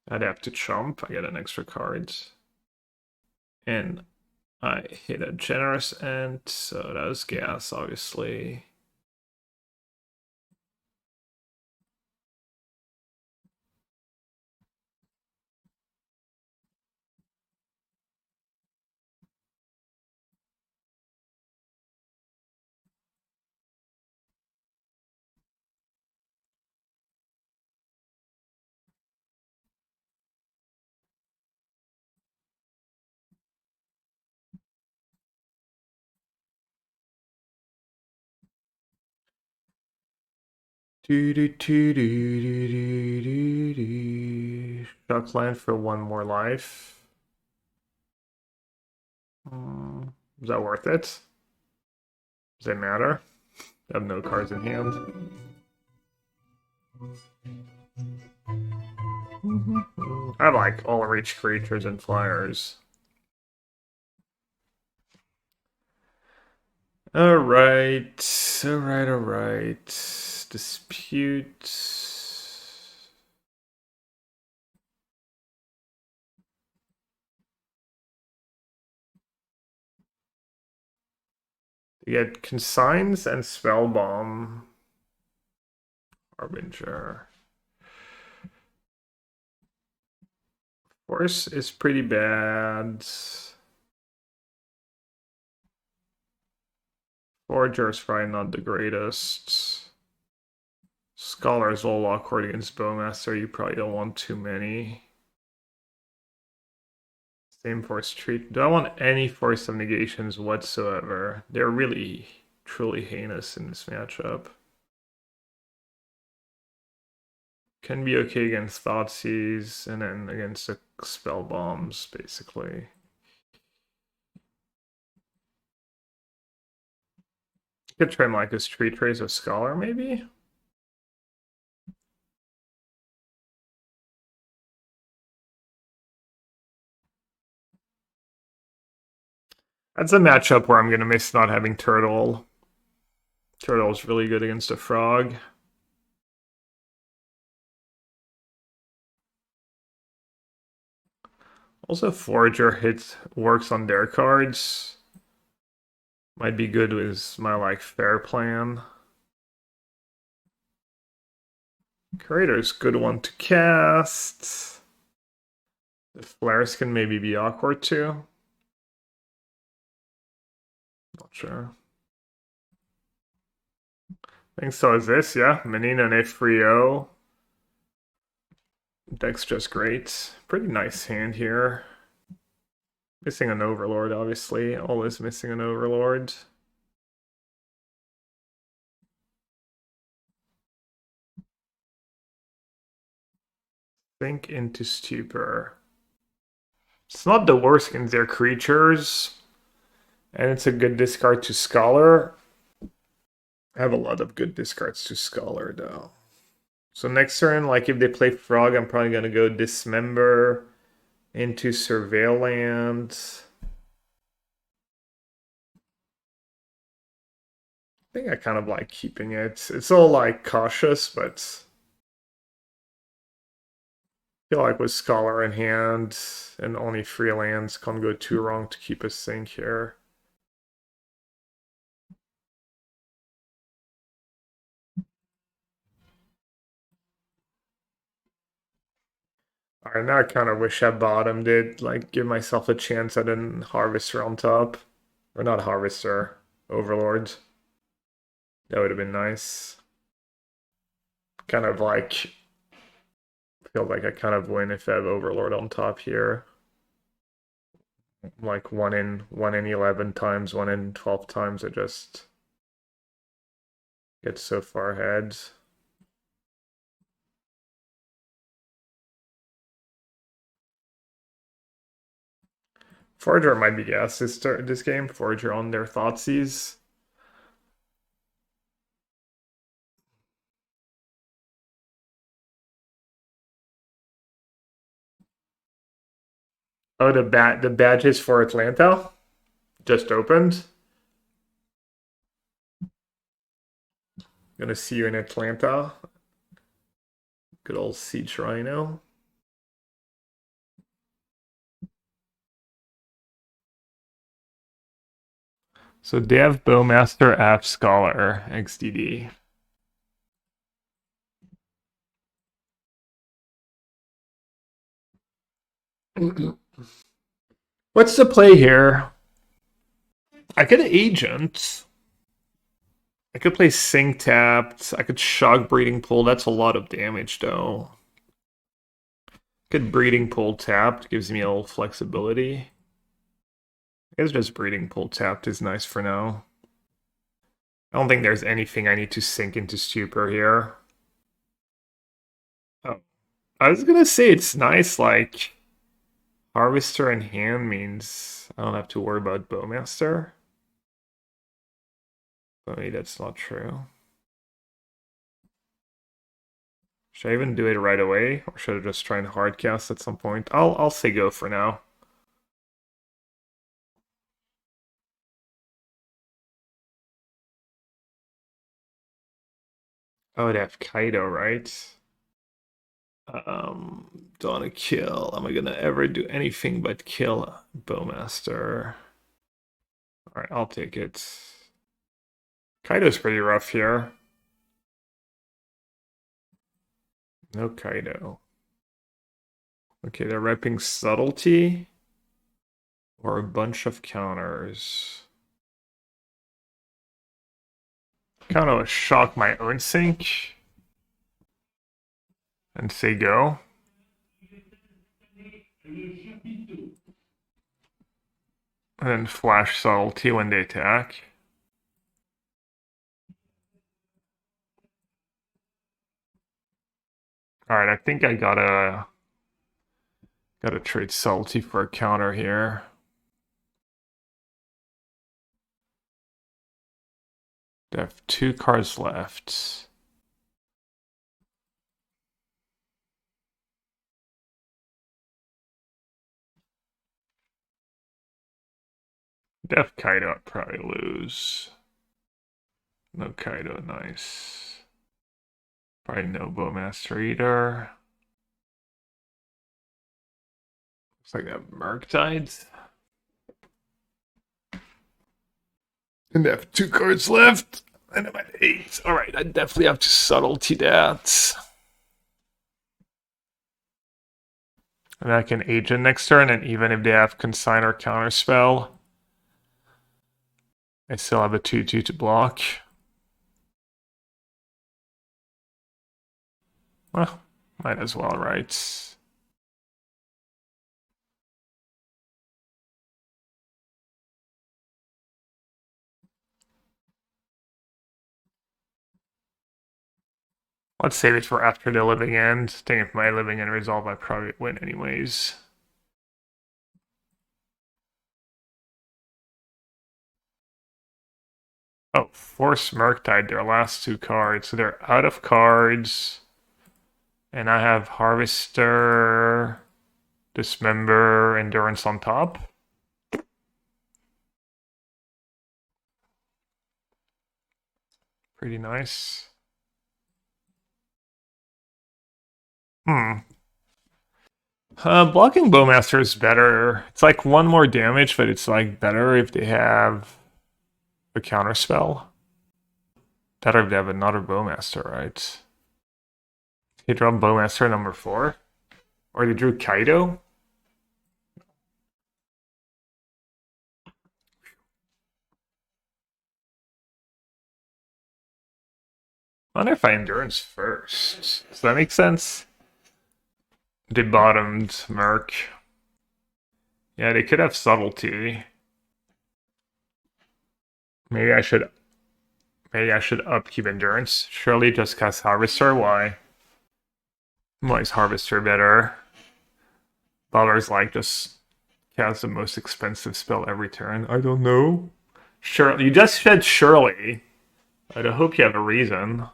S1: I'd have to chump. I get an extra card. And I hit a generous end, so that was gas, obviously. Shockland for 1 more life. Is that worth it? Does it matter? I have no cards in hand. I have like all reach creatures and flyers. Alright. Dispute. You get Consigns and Spellbomb. Harbinger. Force is pretty bad. Forager's probably not the greatest. Scholar's all awkward against Bowmaster. You probably don't want too many. Same force treat. Do I want any force of negations whatsoever? They're really, truly heinous in this matchup. Can be okay against Thoughtseize and then against the spell bombs, basically. Could try Micah's Tree Trace of Scholar, maybe? That's a matchup where I'm going to miss not having Turtle. Turtle's really good against a Frog. Also, Forager works on their cards. Might be good with my like fair plan. Curator's good one to cast. The flares can maybe be awkward too. Not sure. I think so is this, yeah. Menino Nefrio. Deck's just great. Pretty nice hand here. Missing an Overlord, obviously. Always missing an Overlord. Sink into Stupor. It's not the worst against their creatures. And it's a good discard to Scholar. I have a lot of good discards to Scholar, though. So next turn, like if they play Frog, I'm probably going to go Dismember into Surveillant. I think I kind of like keeping it. It's all like cautious, but I feel like with Scholar in hand and only 3 lands, can't go too wrong to keep a sink here. Alright, now I kind of wish I bottomed it, like give myself a chance at an Harvester on top. Or not Harvester, Overlord. That would have been nice. Kind of like, feel like I kind of win if I have Overlord on top here. Like 1 in 11 times, 1 in 12 times, I just get so far ahead. Forager might be gas this game. Forager on their Thoughtseize. Oh, the badges for Atlanta just opened. Gonna see you in Atlanta. Good old Siege Rhino. So Dev Bowmaster App Scholar XDD. What's the play here? I could agent. I could play Sink Tapped. I could Shock Breeding Pool. That's a lot of damage, though. Could Breeding Pool Tapped. Gives me a little flexibility. I guess just Breeding Pool Tapped is nice for now. I don't think there's anything I need to sink into Stupor here. Oh. I was gonna say it's nice, like... Harvester in hand means I don't have to worry about Bowmaster. But maybe that's not true. Should I even do it right away? Or should I just try and hardcast at some point? I'll say go for now. I would have Kaido, right? Don't wanna kill. Am I gonna ever do anything but kill Bowmaster? Alright, I'll take it. Kaido's pretty rough here. No Kaido. Okay, they're repping Subtlety or a bunch of counters. Kind of shock my own sink and say go. And then flash Subtlety when they attack. Alright, I think I gotta trade Subtlety for a counter here. They have 2 cards left. Def Kaido, I'd probably lose. No Kaido, nice. Probably no Bowmaster either. Looks like they have Murktides. And they have 2 cards left. And I'm at 8. Alright, I definitely have to Subtlety that. And I can agent next turn, and even if they have Consign or Counterspell, I still have a 2/2 to block. Well, might as well, right? Let's save it for after the living end. I think if my living end resolve, I probably win anyways. Oh, Force Merc died their last 2 cards, so they're out of cards. And I have Harvester, Dismember, Endurance on top. Pretty nice. Blocking Bowmaster is better. It's like 1 more damage, but it's like better if they have a counterspell. Better if they have another Bowmaster, right? He drew Bowmaster number 4. Or they drew Kaido. I wonder if I Endurance first. Does that make sense? They bottomed Merc. Yeah, they could have Subtlety. Maybe I should upkeep Endurance. Surely just cast Harvester. Why? Why is Harvester better? Butler's like just cast the most expensive spell every turn. I don't know. Surely you just said surely. I hope you have a reason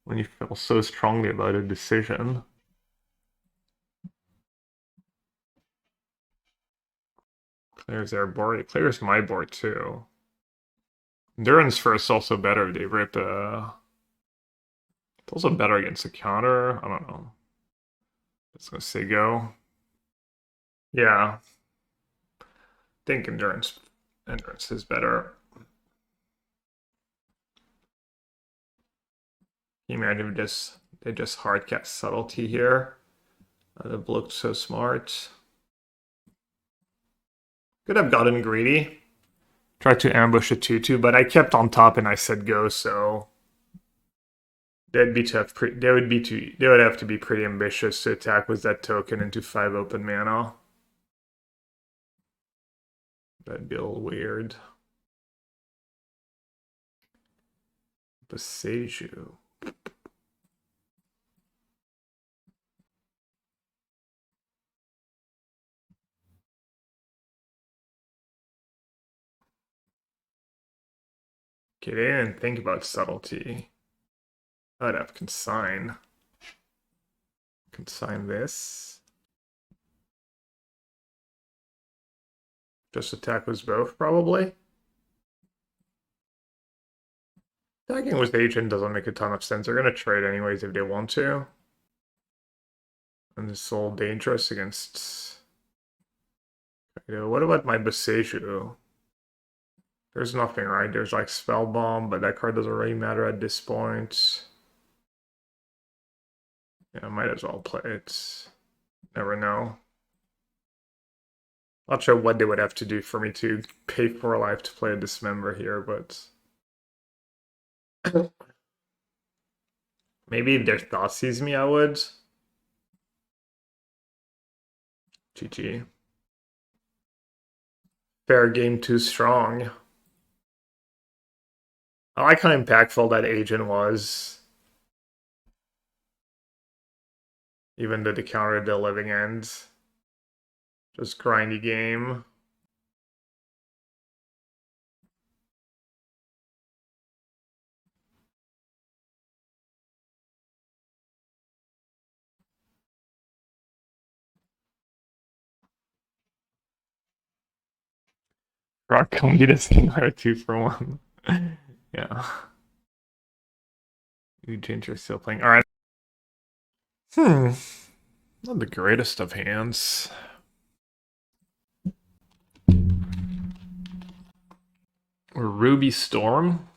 S1: when you feel so strongly about a decision. Clears their board. It clears my board too. Endurance first also better. They rip it's also better against a counter. I don't know. Just gonna say go. Yeah. I think endurance is better. Can you imagine if they just hardcast subtlety here? That have looked so smart. Could have gotten greedy. Tried to ambush a 2/2, but I kept on top and I said go, so they'd be tough. They would have to be pretty ambitious to attack with that token into 5 open mana. That'd be a little weird. Boseiju. Okay, they didn't think about subtlety. I'd have consign. Consign this. Just attack with both, probably. Attacking with agent doesn't make a ton of sense. They're gonna trade anyways if they want to. And it's all dangerous against. What about my Boseiju? There's nothing, right? There's like Spell Bomb, but that card doesn't really matter at this point. Yeah, I might as well play it. Never know. Not sure what they would have to do for me to pay 4 life to play a Dismember here, but maybe if their thought sees me, I would. GG. Fair game too strong. I like how impactful that agent was. Even though they countered the living end. Just grindy game. Rock Coney this thing are 2-for-1. Yeah. Eugene are still playing. Alright. Not the greatest of hands. Ruby Storm?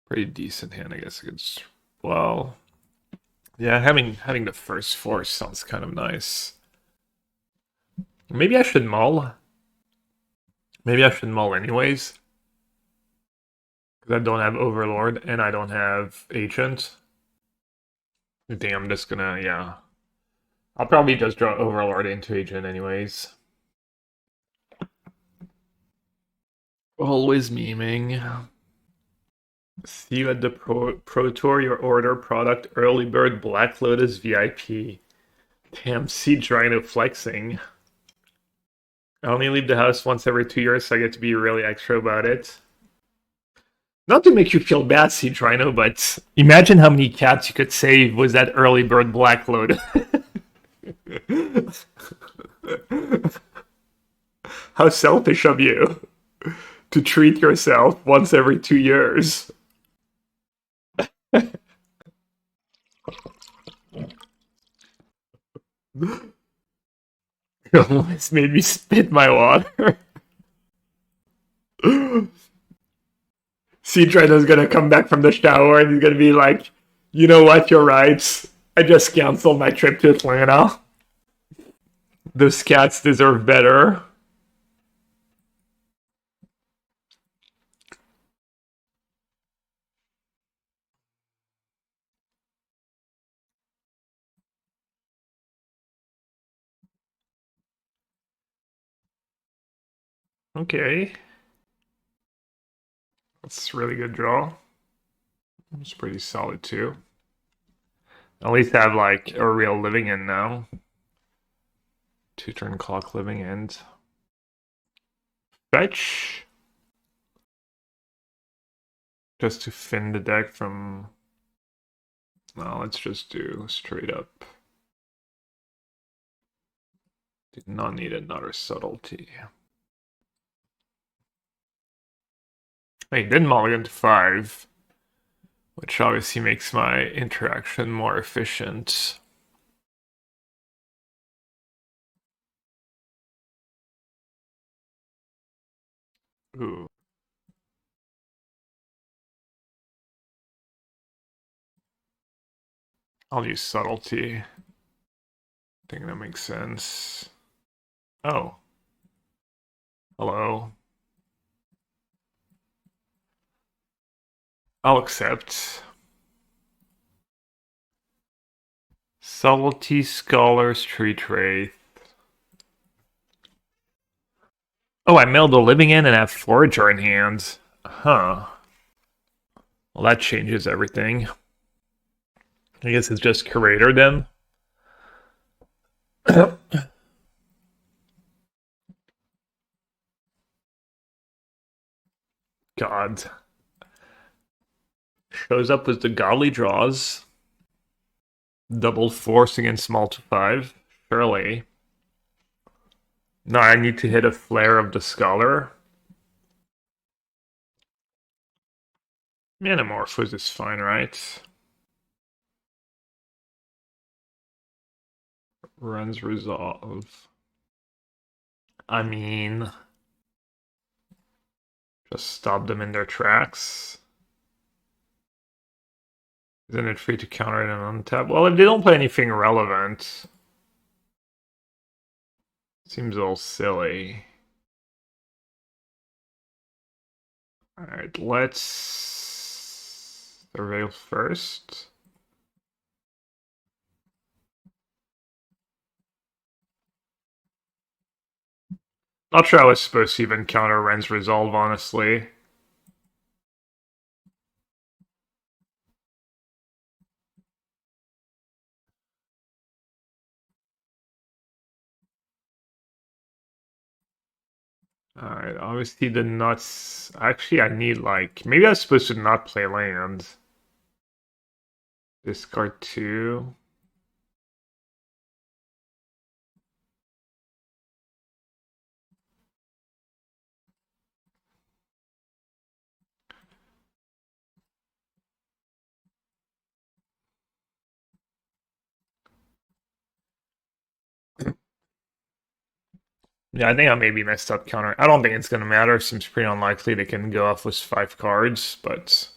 S1: Pretty decent hand, I guess. Against, well, yeah, having the first force sounds kind of nice. Maybe I should mull. Maybe I should mull anyways. Because I don't have Overlord and I don't have Agent. I think I'm just gonna, yeah. I'll probably just draw Overlord into Agent anyways. Always memeing. See you at the Pro Tour, your order product Early Bird Black Lotus VIP. Damn, Siege Rhino flexing. I only leave the house once every 2 years, so I get to be really extra about it. Not to make you feel bad, Siege Rhino, but imagine how many cats you could save with that Early Bird Black Lotus. How selfish of you to treat yourself once every 2 years. You almost made me spit my water. Siege Rhino's gonna come back from the shower and he's gonna be like, you know what, you're right. I just canceled my trip to Atlanta. Those cats deserve better. Okay. That's a really good draw. It's pretty solid too. At least I have like a real living end now. 2-turn clock living end. Fetch. Just to fin the deck from... Well, let's just do straight up. Did not need another subtlety. He did mulligan to 5, which obviously makes my interaction more efficient. Ooh. I'll use subtlety. I think that makes sense. Oh. Hello. I'll accept. Subtlety, Scholar, Street Wraith. Oh, I milled a living in and have Forager in hand. Huh. Well, that changes everything. I guess it's just Curator then. God. Shows up with the Godly Draws. Double Force against Multi 5. Surely. No, I need to hit a Flare of the Scholar. Manamorphose is fine, right? Runs Resolve. I mean... Just stop them in their tracks. Isn't it free to counter it and untap? Well, if they don't play anything relevant... Seems a little silly. Alright, let's... Surveil first. Not sure I was supposed to even counter Ren's Resolve, honestly. Alright, obviously the nuts... Actually, I need, like... Maybe I was supposed to not play land. Discard 2. Yeah, I think I maybe messed up counter. I don't think it's going to matter. Seems pretty unlikely they can go off with 5 cards, but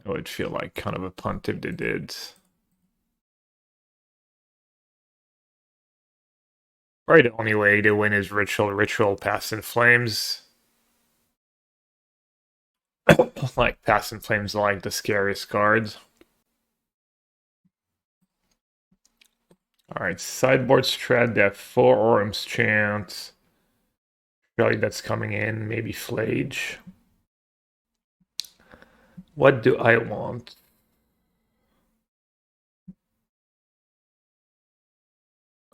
S1: I would feel like kind of a punt if they did. Probably the only way to win is Ritual, Pass in Flames. Like, Pass in Flames are like the scariest cards. Alright, sideboard strat, they have 4 Orum's chance. Really, that's coming in, maybe Flage. What do I want?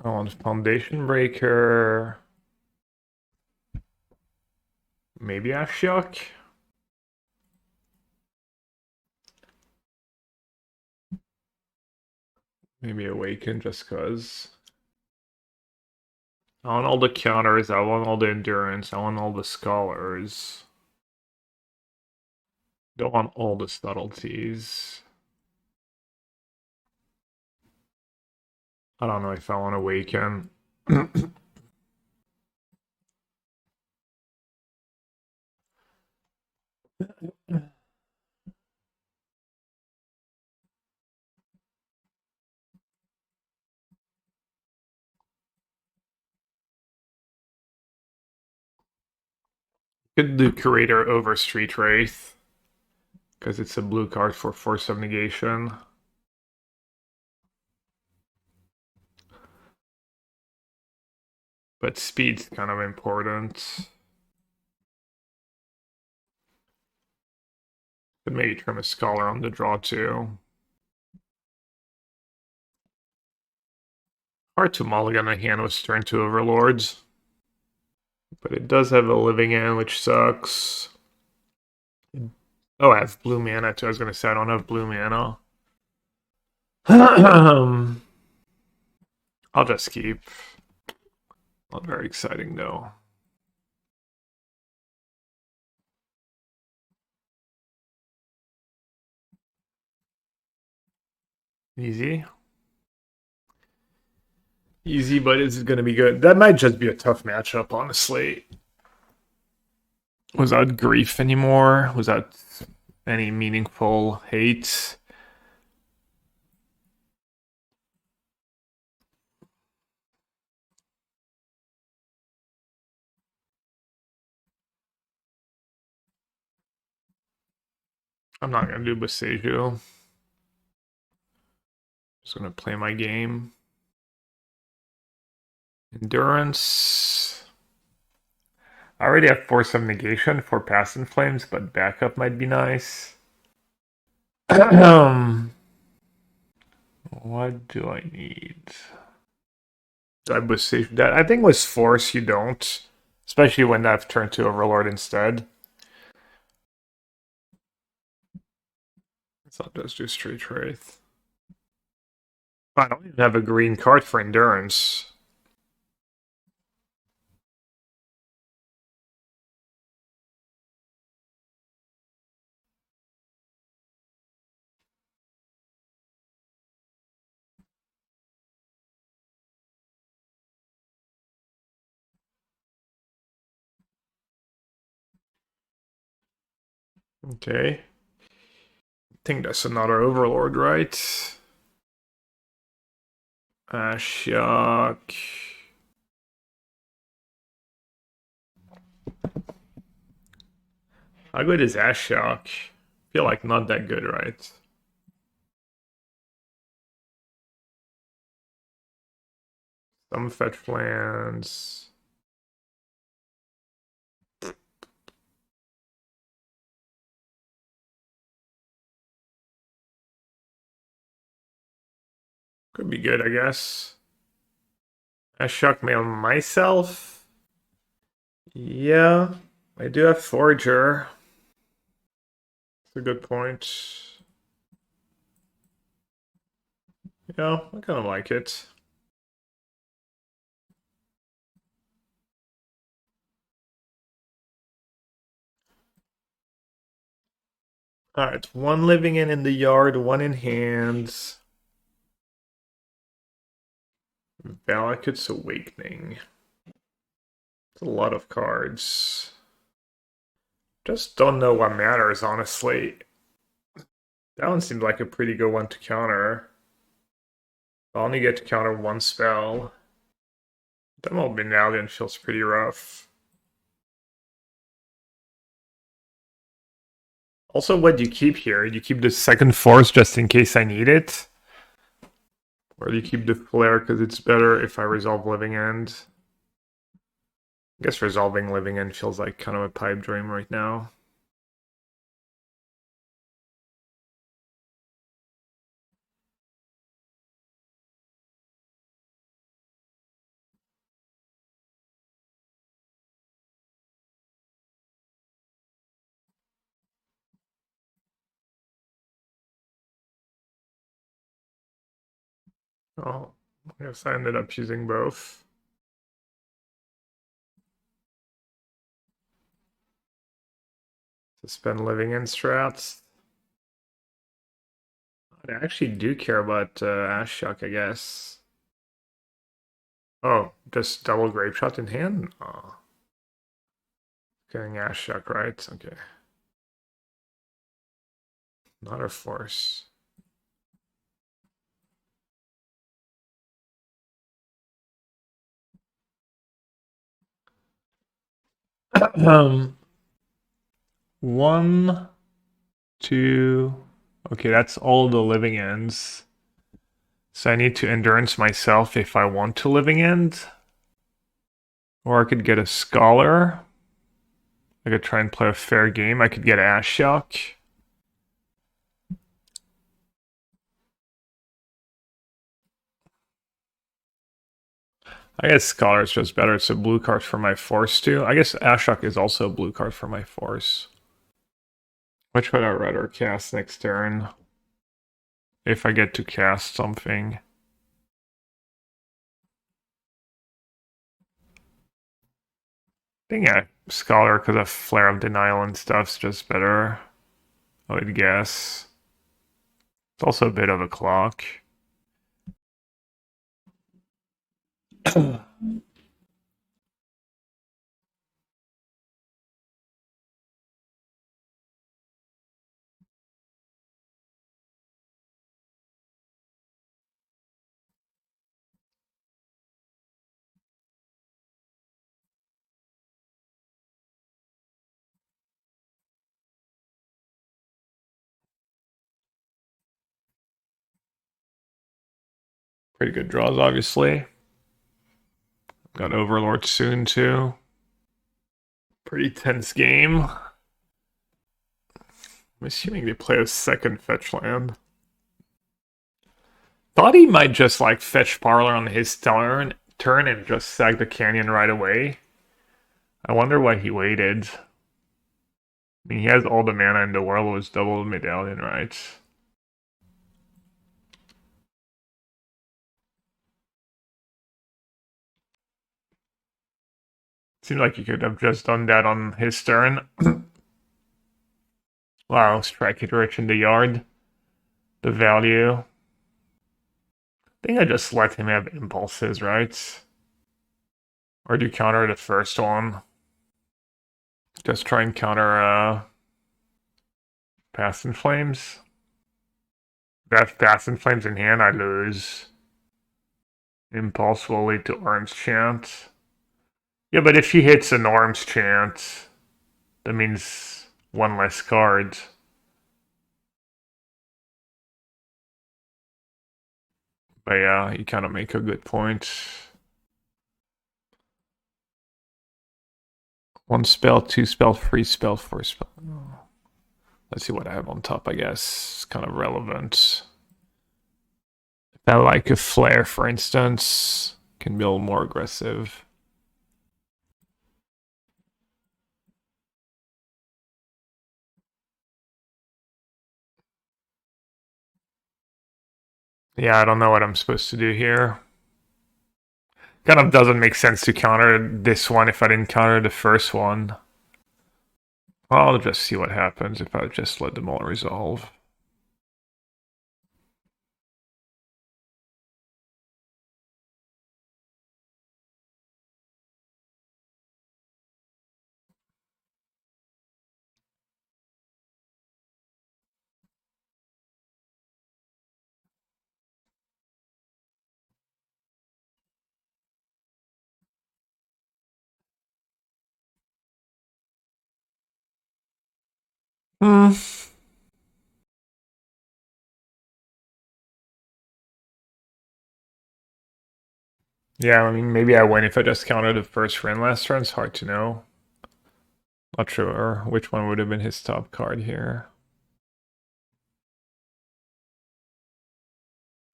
S1: I want Foundation Breaker. Maybe Aftershock? Maybe Awaken just cause. I want all the counters, I want all the endurance, I want all the scholars. Don't want all the subtleties. I don't know if I want Awaken. Could do Curator over Street Wraith. Because it's a blue card for Force of Negation. But speed's kind of important. Could maybe trim a Scholar on the draw too. Hard to mulligan a hand with turn 2 Overlords. But it does have a living end, which sucks. Oh, I have blue mana too. I was going to say I don't have blue mana. I'll just keep. Not very exciting though. Easy. Easy, but is it going to be good? That might just be a tough matchup, honestly. Without grief anymore, without any meaningful hate. I'm not going to do Boseiju. Just going to play my game. Endurance. I already have Force of Negation for Past in Flames, but backup might be nice. What do I need? I Boseiju that. I think with Force you don't. Especially when I've turned to Overlord instead. So I'll just do Street Wraith. I don't even have a green card for Endurance. Okay. I think that's another Overlord, right? Shock. How good is Shock? Feel like not that good, right? Some fetch lands. Could be good, I guess. Shock mail myself. Yeah, I do have Forager. That's a good point. Yeah, I kind of like it. Alright, one living in the yard, one in hands. Valakut's Awakening. It's a lot of cards. Just don't know what matters, honestly. That one seemed like a pretty good one to counter. I only get to counter one spell. Demo Benalian feels pretty rough. Also, what do you keep here? You keep the second force just in case I need it? Or do you keep the flare because it's better if I resolve living end? I guess resolving living end feels like kind of a pipe dream right now. Oh, I guess I ended up using both. Suspend living end strats. I actually do care about Ash Shock, I guess. Oh, just double grape shot in hand? Oh. Getting Ash Shock, right? Okay. Not a force. um, one, two. Okay, that's all the living ends. So I need to endurance myself if I want to living end. Or I could get a scholar. I could try and play a fair game. I could get Ash Shock. I guess Scholar is just better. It's a blue card for my force too. I guess Ashok is also a blue card for my force. Which would I rather cast next turn? If I get to cast something. I think yeah, Scholar because of Flare of Denial and stuff's just better. I would guess. It's also a bit of a clock. Pretty good draws, obviously. Got Overlord soon too. Pretty tense game. I'm assuming they play a second fetch land. Thought he might just like fetch Parlor on his turn and just sag the canyon right away. I wonder why he waited. I mean, he has all the mana in the world with double medallion, right? Seems like he could have just done that on his turn. Wow, strike it rich in the yard. The value. I think I just let him have impulses, right? Or do you counter the first one? Just try and counter Past in Flames. That Past in Flames in hand, I lose. Impulse will lead to Arms Chant. Yeah, but if he hits an Arms Chant, that means one less card. But yeah, you kind of make a good point. One spell, two spell, three spell, four spell. Let's see what I have on top, I guess. It's kind of relevant. If I like a flare, for instance, can be a little more aggressive. Yeah, I don't know what I'm supposed to do here. Kind of doesn't make sense to counter this one if I didn't counter the first one. I'll just see what happens if I just let them all resolve. Hmm. Yeah, I mean, maybe I win if I just counted the first friend last turn. It's hard to know. Not sure which one would have been his top card here.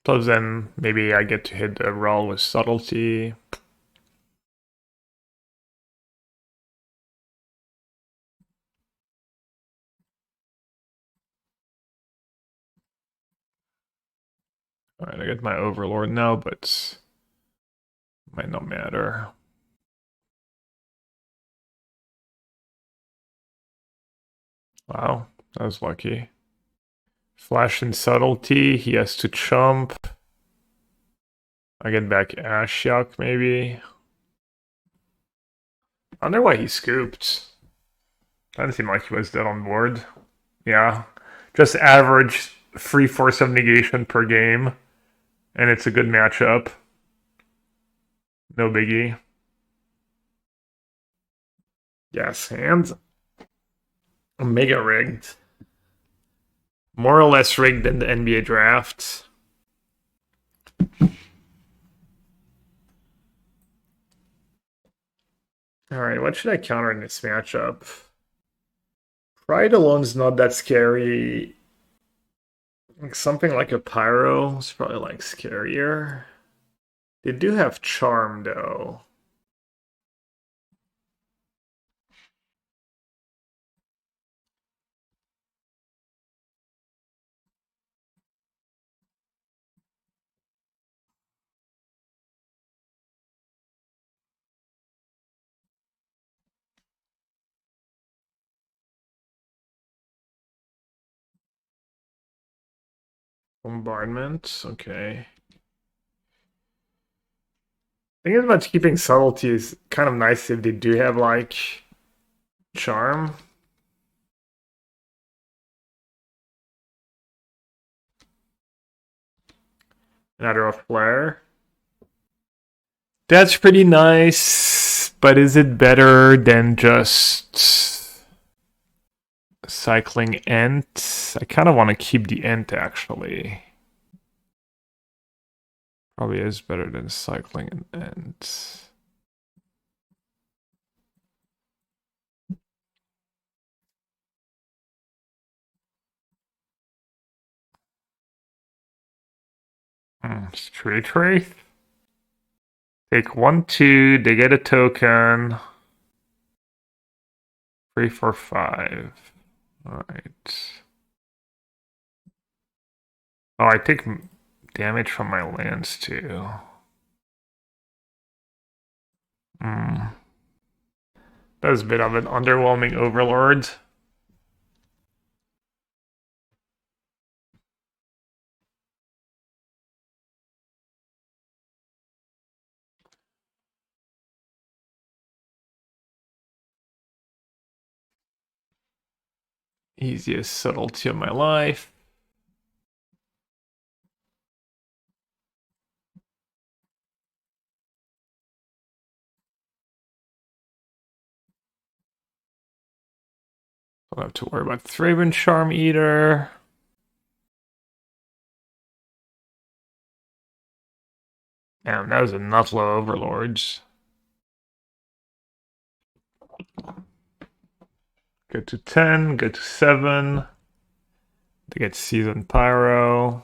S1: Plus then maybe I get to hit the roll with subtlety. Alright, I get my overlord now, but might not matter. Wow, that was lucky. Flash and subtlety, he has to chump. I get back Ashiok maybe. I wonder why he scooped. Doesn't seem like he was dead on board. Yeah. Just average 3 force of negation per game. And it's a good matchup. No biggie. Yes, and mega rigged. More or less rigged than the NBA draft. Alright, what should I counter in this matchup? Pride alone's not that scary. Like something like a Pyro is probably like scarier. They do have Charm though. Bombardment, okay. Thing about keeping subtlety is kind of nice if they do have like charm. Another a flare. That's pretty nice, but is it better than just cycling Ent? I kind of want to keep the Ent actually. Probably is better than cycling an Ent. Straight Wraith. Take 1/2, they get a token. 3, 4, 5. Alright. Oh, I take damage from my lands too. That was a bit of an underwhelming overlord. Easiest subtlety of my life. Don't have to worry about Thraben Charm Eater. Damn, that was enough low overlords. Go to 10, go to 7. To get Seasoned Pyro.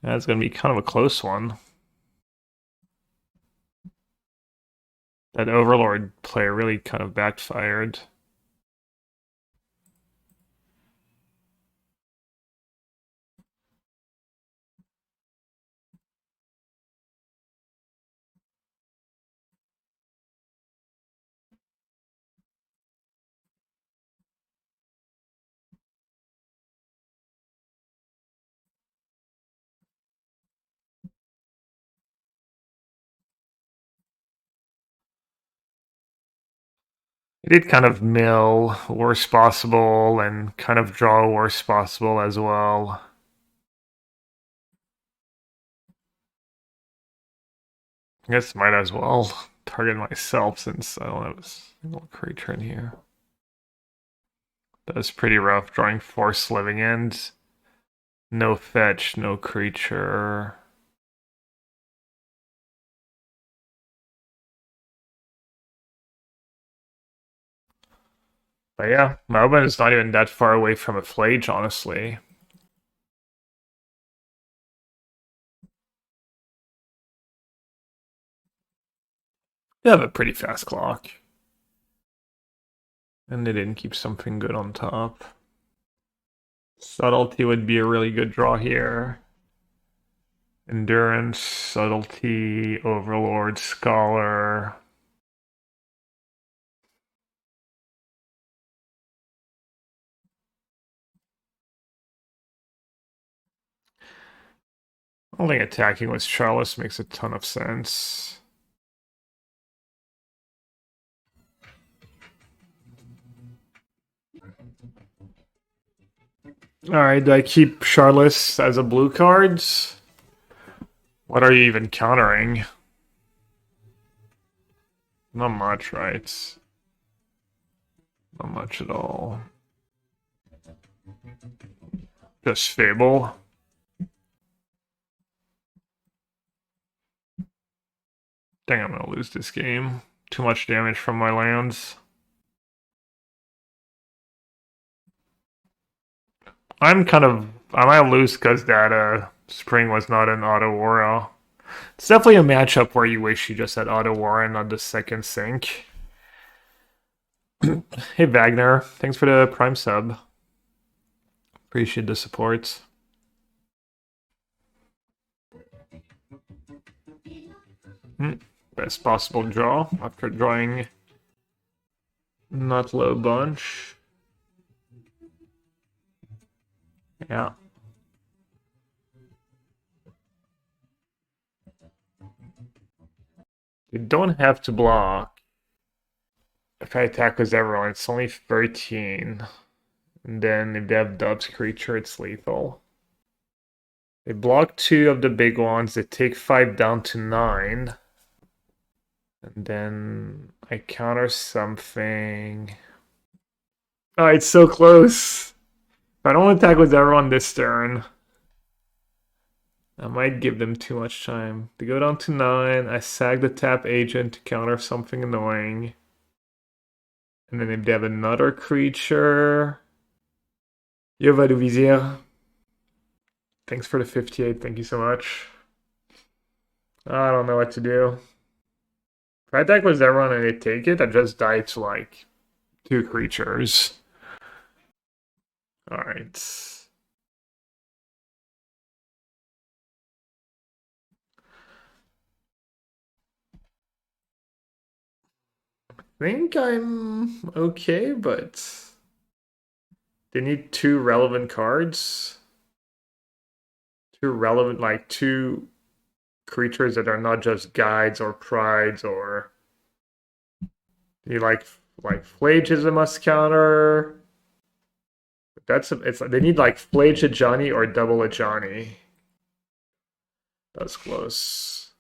S1: That's going to be kind of a close one. That Overlord play really kind of backfired. It did kind of mill worst possible and kind of draw worst possible as well. I guess might as well target myself since I don't have a single creature in here. That's pretty rough, drawing 4 Living Ends. No fetch, no creature. But yeah, my open is not even that far away from a flage, honestly. They have a pretty fast clock. And they didn't keep something good on top. Subtlety would be a really good draw here. Endurance, Subtlety, Overlord, Scholar. I don't think attacking with Charles makes a ton of sense. Alright, do I keep Charles as a blue cards? What are you even countering? Not much, right? Not much at all. Just Fable. Dang, I'm gonna lose this game. Too much damage from my lands. I might lose because that spring was not an auto aura. It's definitely a matchup where you wish you just had auto aura on the second sync. Hey Wagner, thanks for the prime sub. Appreciate the support. Best possible draw after drawing not low bunch. Yeah. You don't have to block. If I attack with everyone, it's only 13. And then if they have Dub's creature, it's lethal. They block 2 of the big ones, they take 5 down to 9. And then I counter something. Oh, it's so close. If I don't attack with everyone this turn, I might give them too much time. They go down to 9. I sag the tap agent to counter something annoying. And then if they have another creature... Yo, Vaduvizir. Thanks for the 58. Thank you so much. I don't know what to do. If I attack with everyone and they take it, I just die to like 2 creatures. Alright. I think I'm okay, but they need 2 relevant cards. 2 relevant, like 2 creatures that are not just guides or prides or you like Flage is a must counter. It's they need like Flage a Johnny or double a Johnny. That's close.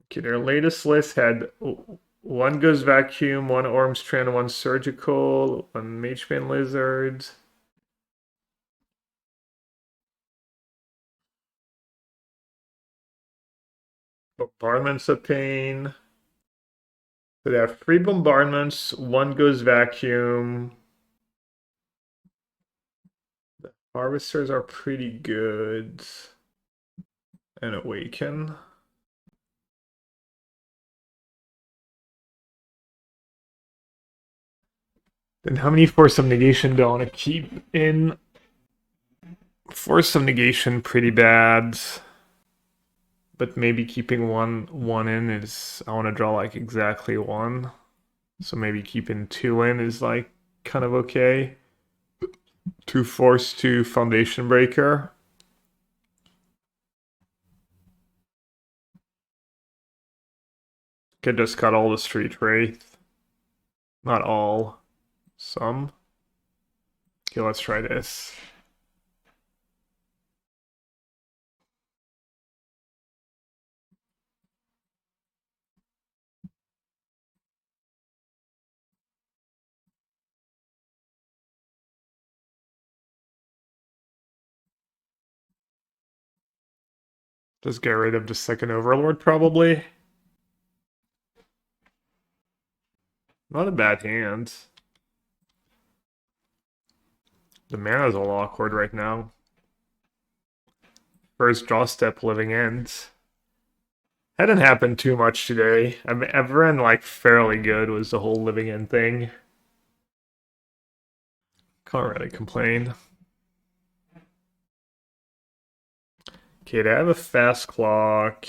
S1: Okay, their latest list had 1 Goes Vacuum, 1 Ormstrand, 1 Surgical, 1 Mageman Lizard. Bombardment's a pain. So they have 3 bombardments, 1 Goes Vacuum. The Harvesters are pretty good. And Awaken. Then how many Force of Negation do I want to keep in? Force of Negation pretty bad. But maybe keeping one in is I want to draw like exactly 1. So maybe keeping 2 in is like kind of okay. 2 Force, 2 Foundation Breaker. Could just cut all the Street Wraith. Not all. Some. Okay, let's try this. Just get rid of the second Overlord, probably. Not a bad hand. The mana's all awkward right now. First draw step, living end. Hadn't happened too much today. I've run like fairly good was the whole living end thing. Can't really complain. Okay, to have a fast clock.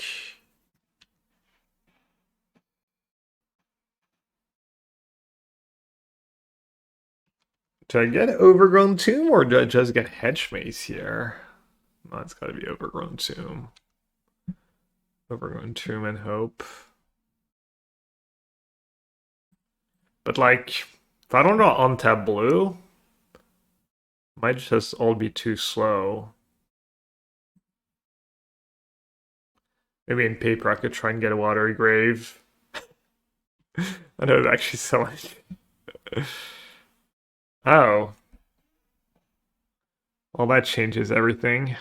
S1: Do I get Overgrown Tomb or do I just get Hedge Maze here? No, it's gotta be Overgrown Tomb. Overgrown Tomb and Hope. But like, if I don't know untap blue, might just all be too slow. Maybe in paper I could try and get a Watery Grave. I know it actually so much. Oh. Well, that changes everything.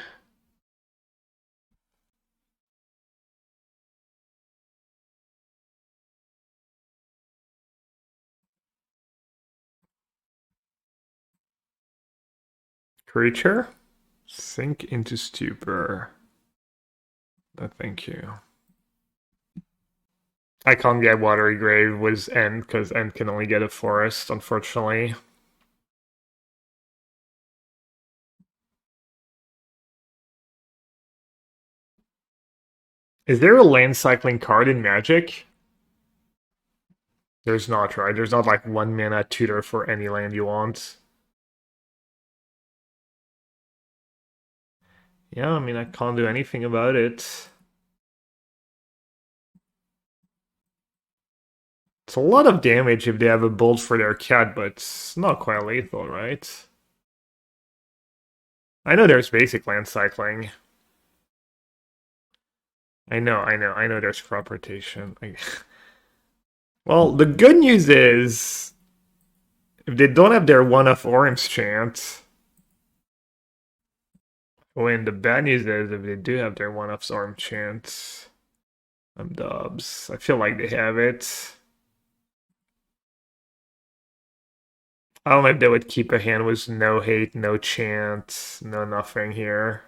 S1: Creature? Sink into stupor. No, thank you. I can't get Watery Grave was End because End can only get a forest, unfortunately. Is there a land cycling card in Magic? There's not, right? There's not like 1 mana tutor for any land you want. Yeah, I mean, I can't do anything about it. It's a lot of damage if they have a bolt for their cat, but it's not quite lethal, right? I know there's basic land cycling. I know there's crop rotation. Well, the good news is, if they don't have their one-off orange chance, when the bad news is, if they do have their one-off orange chance, I'm dubs. I feel like they have it. I don't know if they would keep a hand with no hate, no chance, no nothing here.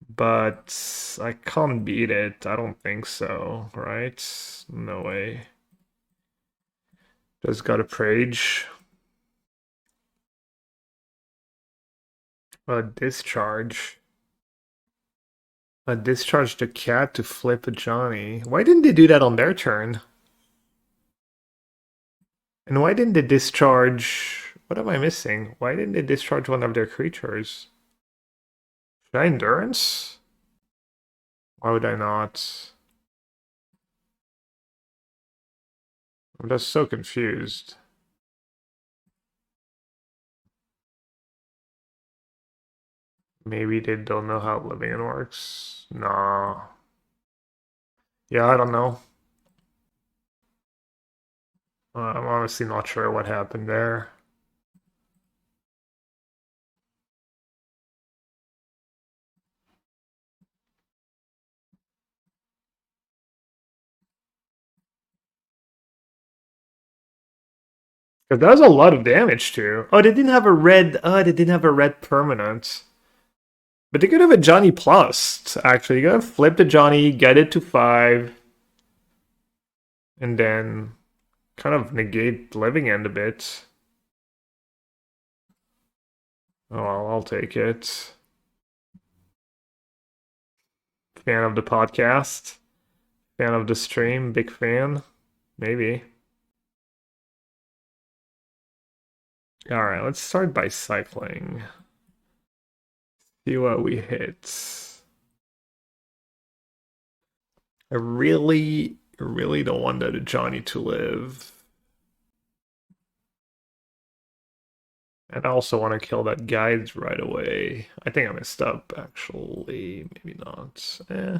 S1: But I can't beat it. I don't think so, right? No way. Just got a Prage. A discharge. A discharge the cat to flip a Johnny. Why didn't they do that on their turn? And why didn't they discharge... What am I missing? Why didn't they discharge one of their creatures? Should I endurance? Why would I not? I'm just so confused. Maybe they don't know how living works. Nah. Yeah, I don't know. I'm honestly not sure what happened there. Because that was a lot of damage too. Oh, they didn't have a red. Oh, they didn't have a red permanent. But they could have a Johnny plus. Actually, you gotta flip the Johnny, get it to 5, and then kind of negate living end a bit. Oh, well, I'll take it. Fan of the podcast. Fan of the stream. Big fan. Maybe. Alright, let's start by cycling. See what we hit. I really don't want that Johnny to live. And I also want to kill that guides right away. I think I messed up, actually. Maybe not. Eh.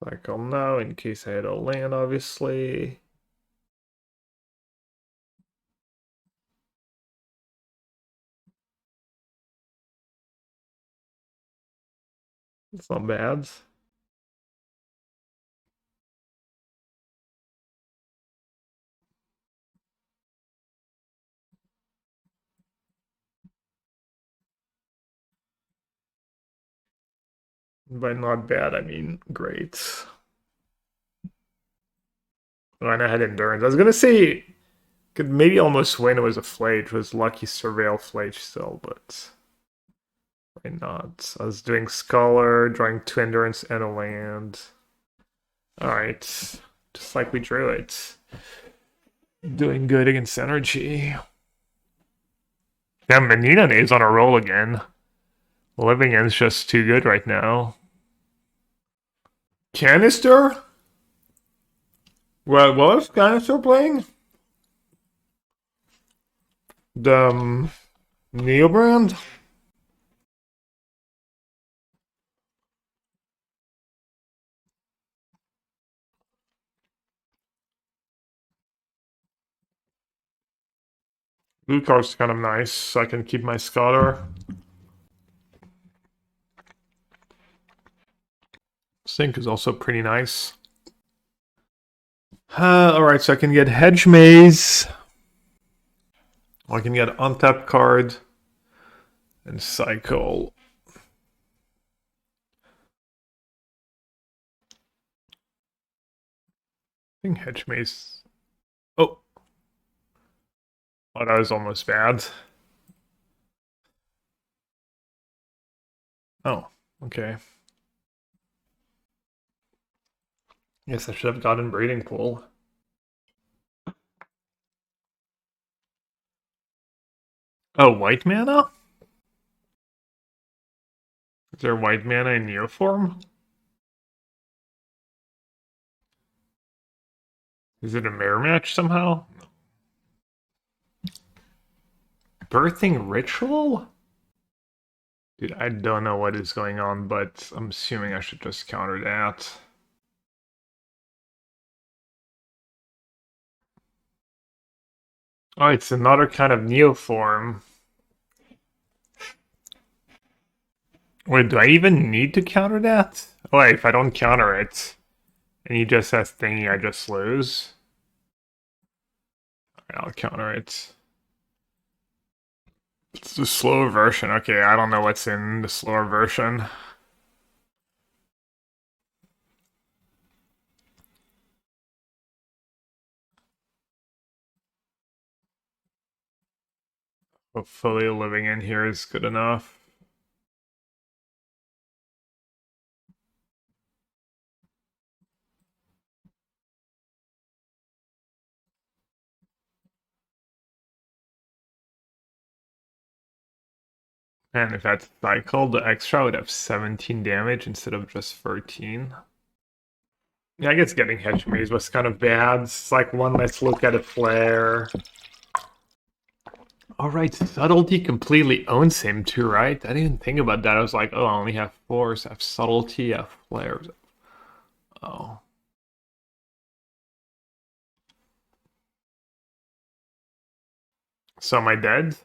S1: Cycle now in case I had a land, obviously. It's not bad. By not bad, I mean great. And I had endurance. I was gonna say could maybe almost win. It was a flage. It was lucky surveil flage still, but why not? I was doing scholar, drawing 2 endurance and a land. All right, just like we drew it. Doing good against energy. Yeah, Menina is on a roll again. Living End's just too good right now. Canister? What is Canister playing? The Neo brand? Blue card's kind of nice, so I can keep my scholar. Sync is also pretty nice. Alright, so I can get Hedge Maze. I can get Untap card. And Cycle. I think Hedge Maze. Oh. Oh, that was almost bad. Oh, okay. Guess I should have gotten Breeding Pool. Oh, white mana? Is there white mana in Neoform? Is it a mirror match somehow? Birthing Ritual? Dude, I don't know what is going on, but I'm assuming I should just counter that. Oh, it's another kind of Neoform. Wait, do I even need to counter that? Oh, wait, if I don't counter it, and he just has thingy, I just lose. Alright, I'll counter it. It's the slower version. Okay, I don't know what's in the slower version. Hopefully living in here is good enough. And if that's cycled, the extra would have 17 damage instead of just 13. Yeah, I guess getting Hedge Maze was kind of bad. It's like one less look at a flare. Alright, Subtlety completely owns him too, right? I didn't think about that. I was like, oh, I only have force, I have Subtlety, I have flares. Oh. So am I dead?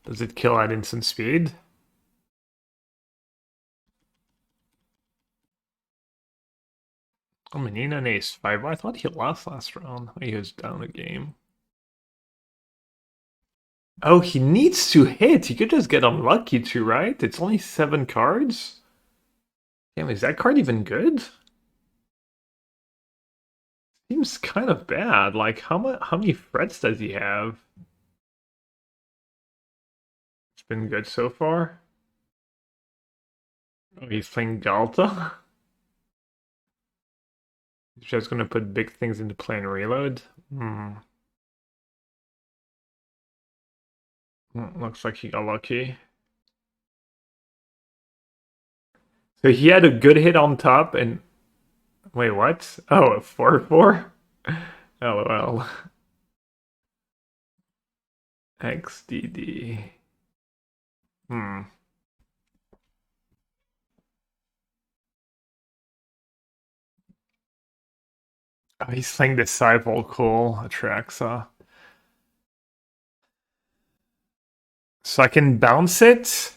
S1: Does it kill at instant speed? Oh, Menina and Ace 5. I thought he lost last round. He was down a game. Oh, he needs to hit. He could just get unlucky too, right? It's only 7 cards? Damn, is that card even good? Seems kind of bad. Like, how many frets does he have? It's been good so far. Oh, he's playing Galta? He's just gonna put big things into play and reload? Looks like he got lucky. So he had a good hit on top and... Wait, what? Oh, a 4-4? LOL. XDD. Oh, he's playing Disciple. Cool. Atraxa. So I can bounce it.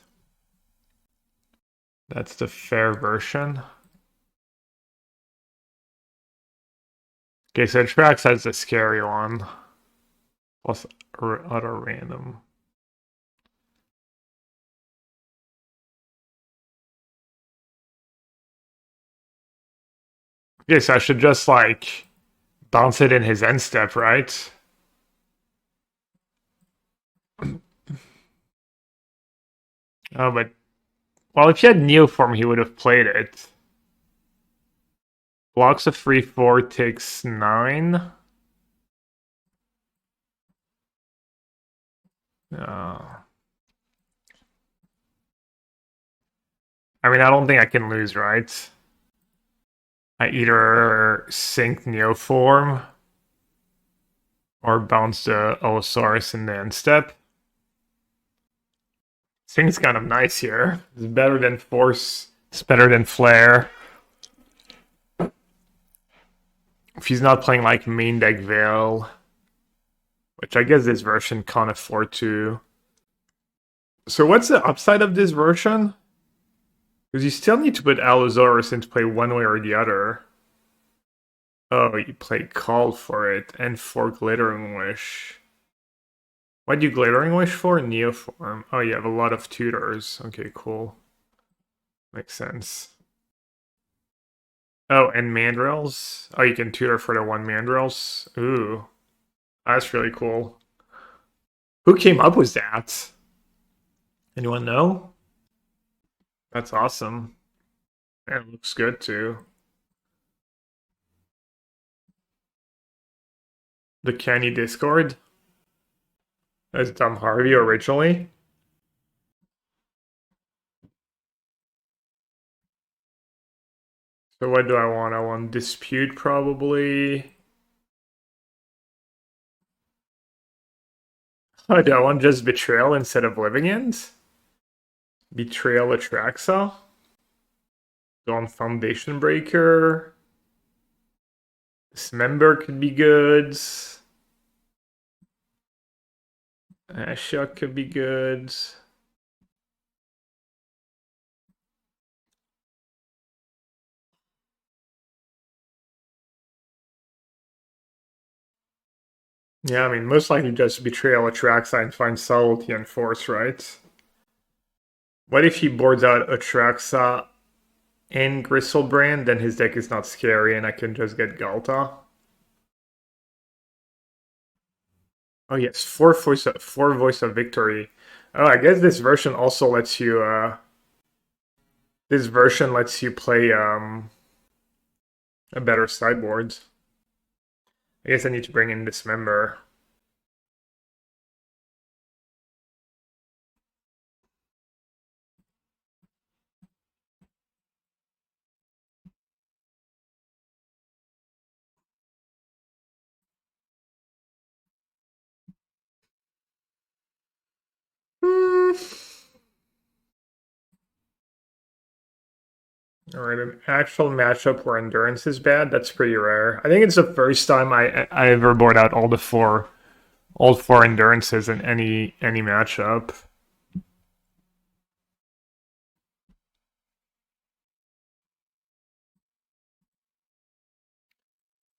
S1: That's the fair version. Okay, so Trax has the scary one. Plus other random. Okay, so I should just like bounce it in his end step, right? Oh, but well, if he had Neoform, he would have played it. Blocks a 3/4 takes 9. Uh, I mean, I don't think I can lose, right? I either sink Neoform or bounce the Allosaurus in the end step. Sink's kind of nice here. It's better than Force. It's better than Flare. If he's not playing like main deck Veil, which I guess this version can't afford to. So what's the upside of this version? Because you still need to put Allosaurus into play one way or the other. Oh, you play Call for it and for Glittering Wish. What do you Glittering Wish for? Neoform. Oh, you have a lot of tutors. Okay, cool. Makes sense. Oh, and Mandrills. Oh, you can tutor for the one Mandrills. Ooh, that's really cool. Who came up with that? Anyone know? That's awesome. And it looks good too. The Canny Discord. That's Dumb Harvey originally. So what do I want? I want Dispute probably. Oh, do I want just Betrayal instead of Living Ends? Betrayal Atraxa? Dawn Foundation Breaker. Dismember could be good. Ashok could be good. Yeah, I mean, most likely just Betrayal Atraxa and find Subtlety and Force, right? What if he boards out Atraxa and Gristlebrand, then his deck is not scary and I can just get Galta? Oh yes, four voice of victory. Oh, I guess this version also lets you this version lets you play a better sideboard. I guess I need to bring in Dismember. Hmm. Alright, an actual matchup where endurance is bad, that's pretty rare. I think it's the first time I ever board out all four endurances in any matchup.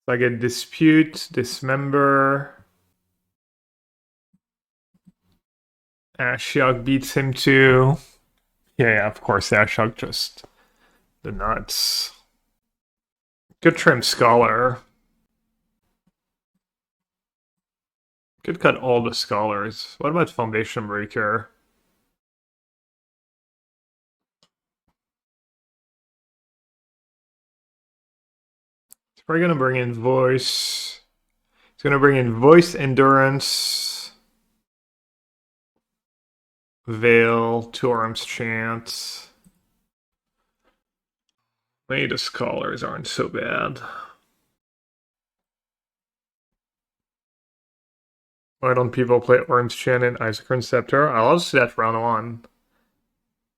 S1: So I get Dispute, Dismember. Ashiok beats him too. Yeah, of course, Ashiok just the nuts. Good trim Scholar. Could cut all the Scholars. What about Foundation Breaker? It's probably gonna bring in Voice. It's gonna bring in Voice, Endurance, Veil, Two Arms Chant. Maybe the Scholars aren't so bad. Why don't people play Arms Chant and Isaac Scepter? I'll also see that round one.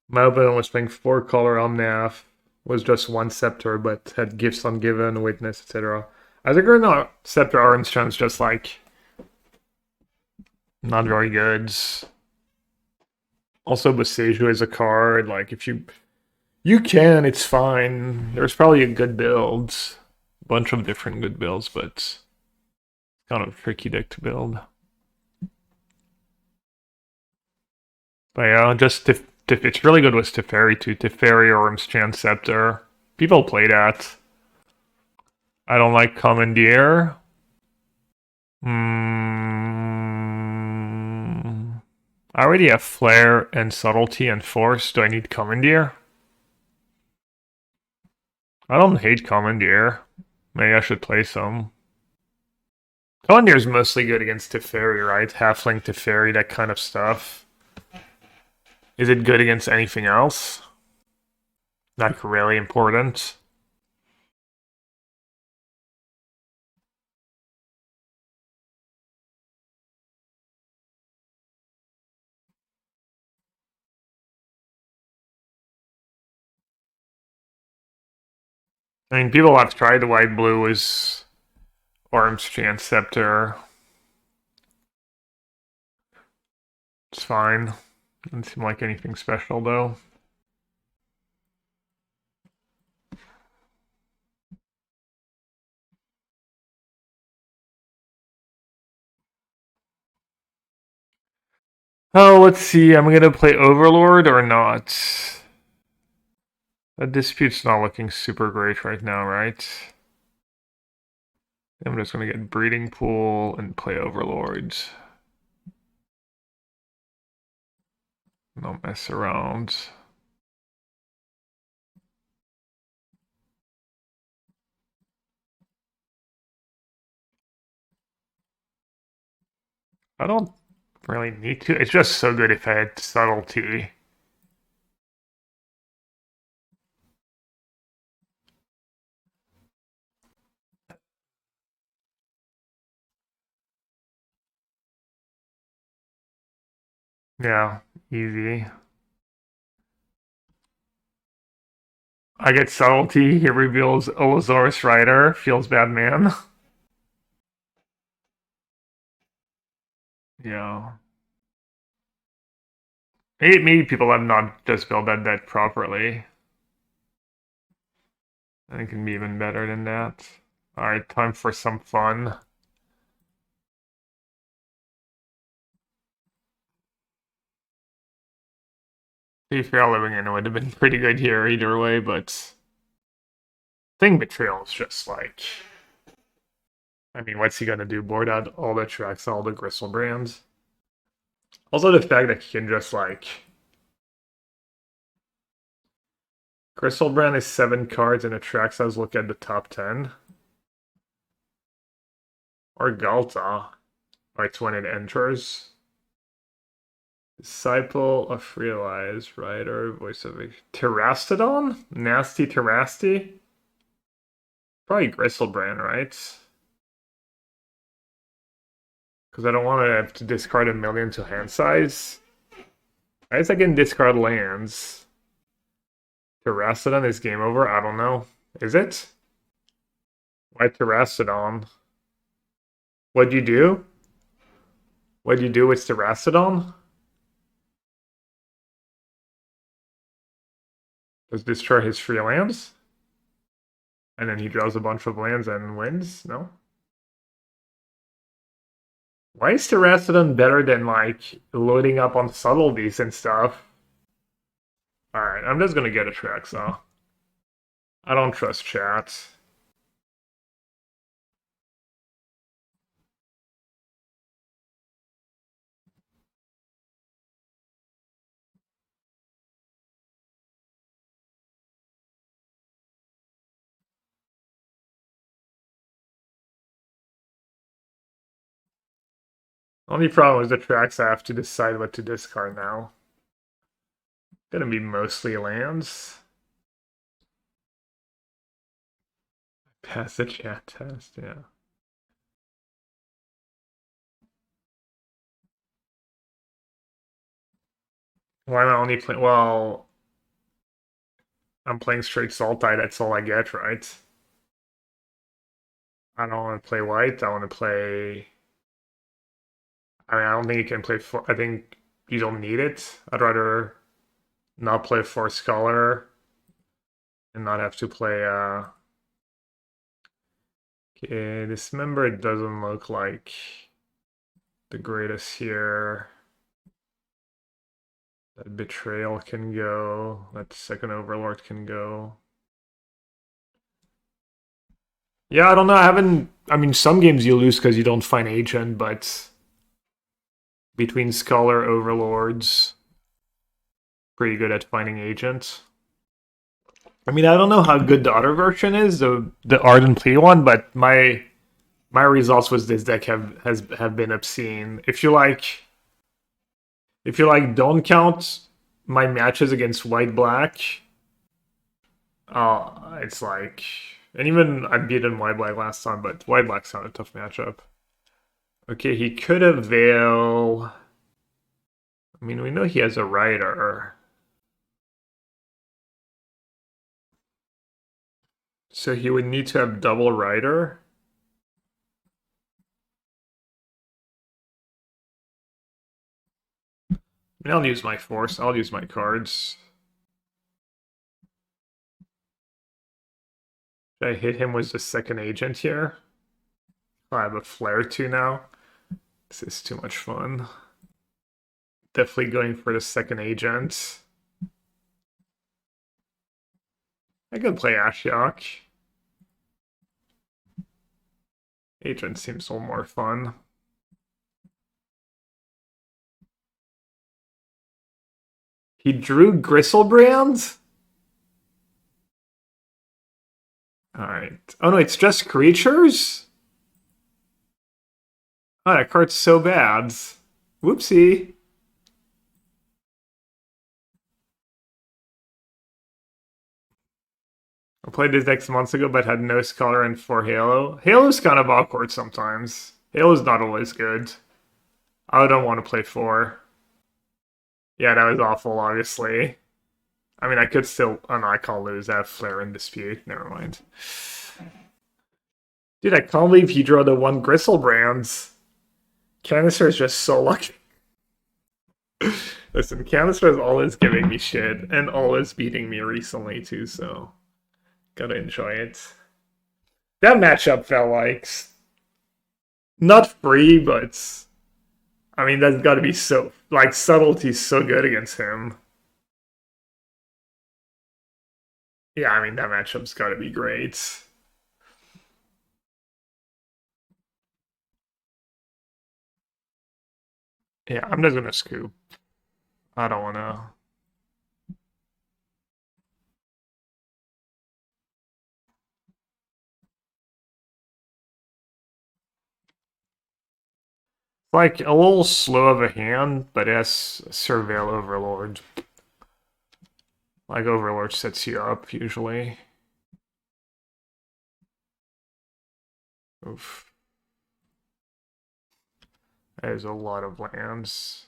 S1: My opponent was playing 4-color Omnath, was just 1 Scepter, but had Gifts Ungiven, Witness, etc. Isaac Scepter Arms Chant's just like not very good. Also, Boseiju is a card. Like if you You can, it's fine. There's probably a good build. Bunch of different good builds, but it's kind of a tricky deck to build. But yeah, just it's really good with Teferi too. Teferi or Chance Scepter. People play that. I don't like Commandeer. I already have Flare and Subtlety and Force. Do I need Commandeer? I don't hate Commandeer. Maybe I should play some. Commandeer is mostly good against Teferi, right? Halfling Teferi, that kind of stuff. Is it good against anything else? Not really important. I mean, people have tried the white blue as Arms Chance Scepter. It's fine. Doesn't seem like anything special though. Oh, let's see. I'm gonna play Overlord or not. That dispute's not looking super great right now, right? I'm just gonna get Breeding Pool and play Overlord. Don't mess around. I don't really need to. It's just so good if I had Subtlety. Yeah, easy. I get Subtlety. He reveals Olazaurus Rider. Feels bad, man. Yeah. Maybe people have not just built that deck properly. I think it can be even better than that. Alright, time for some fun. If you're living in, it would have been pretty good here either way, but Thing Betrayal is just like. I mean, what's he gonna do? Board out all the tracks, all the Gristlebrands? Also, the fact that he can just like. Gristlebrand is 7 cards and attracts us. Look at the top 10. Or Galta. Right when it enters. Disciple of Realize, Writer, Voice of Terastodon? Nasty Terasti? Probably Gristlebrand, right? Because I don't want to have to discard a million to hand size. I guess I can discard lands. Terastodon is game over? I don't know. Is it? Why Terastodon? What'd you do? What'd you do with Terastodon? Does destroy his free lands? And then he draws a bunch of lands and wins? No? Why is Terastodon better than, like, loading up on subtleties and stuff? Alright, I'm just gonna get a Traxa. I don't trust chat. Only problem is the tracks I have to decide what to discard now. Gonna be mostly lands. Pass the chat test, yeah. Why am I only playing? Well, I'm playing straight Sultai, that's all I get, right? I don't want to play white, I want to play. I mean, I don't think you can play. I think you don't need it. I'd rather not play Force Color and not have to play. Okay, this member doesn't look like the greatest here. That betrayal can go. That second overlord can go. Yeah, I don't know. I haven't. I mean, some games you lose because you don't find agent, but between scholar overlords, pretty good at finding agents. I mean, I don't know how good the other version is, the Ardent Plea one, but my results with this deck have been obscene. If you like, don't count my matches against white black. It's like, and even I beat in white black last time, but white black's not a tough matchup. Okay, he could have Veil. I mean, we know he has a Rider. So he would need to have double Rider. I mean, I'll use my Force. I'll use my cards. Should I hit him with the second agent here? Oh, I have a Flare too now. This is too much fun. Definitely going for the second agent. I could play Ashiok. Agent seems a little more fun. He drew Gristlebrand? Alright. Oh no, it's just creatures? Oh, that card's so bad. Whoopsie. I played this deck months ago, but had no Scholar and 4 Halo. Halo's kind of awkward sometimes. Halo's not always good. I don't want to play 4. Yeah, that was awful, obviously. I mean, I could still... Oh no, I can't lose. I have Flare and Dispute. Never mind. Dude, I can't believe he drew the one Gristlebrand. Canister is just so lucky. Listen, Canister is always giving me shit and always beating me recently too, so gotta enjoy it. That matchup felt like not free, but I mean that's gotta be so like subtlety's so good against him. Yeah, I mean that matchup's gotta be great. Yeah, I'm just gonna scoop. I don't wanna. Like a little slow of a hand, but as Surveil Overlord. Like Overlord sets you up usually. Oof. There's a lot of lands.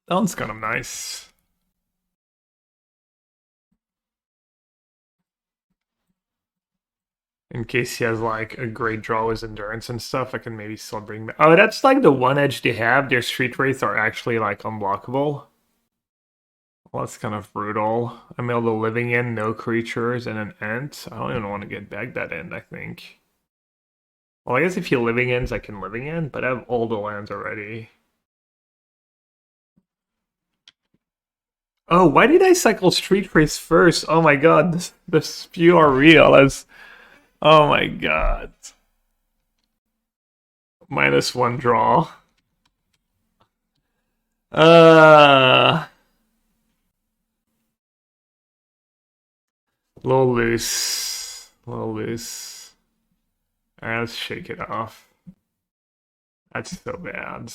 S1: That one's kind of nice. In case he has like a great draw with endurance and stuff, I can maybe still bring back. Oh, that's like the one edge they have. Their street wraiths are actually like unblockable. Well, that's kind of brutal. I'm able to living end, no creatures, and an ent. I don't even want to get back that end, I think. Well, I guess if he living ends, I can living end, but I have all the lands already. Oh, why did I cycle street wraiths first? Oh my god, the spew are real. Oh my god. -1 draw. Uh, a little loose. A little loose. Alright, let's shake it off. That's so bad.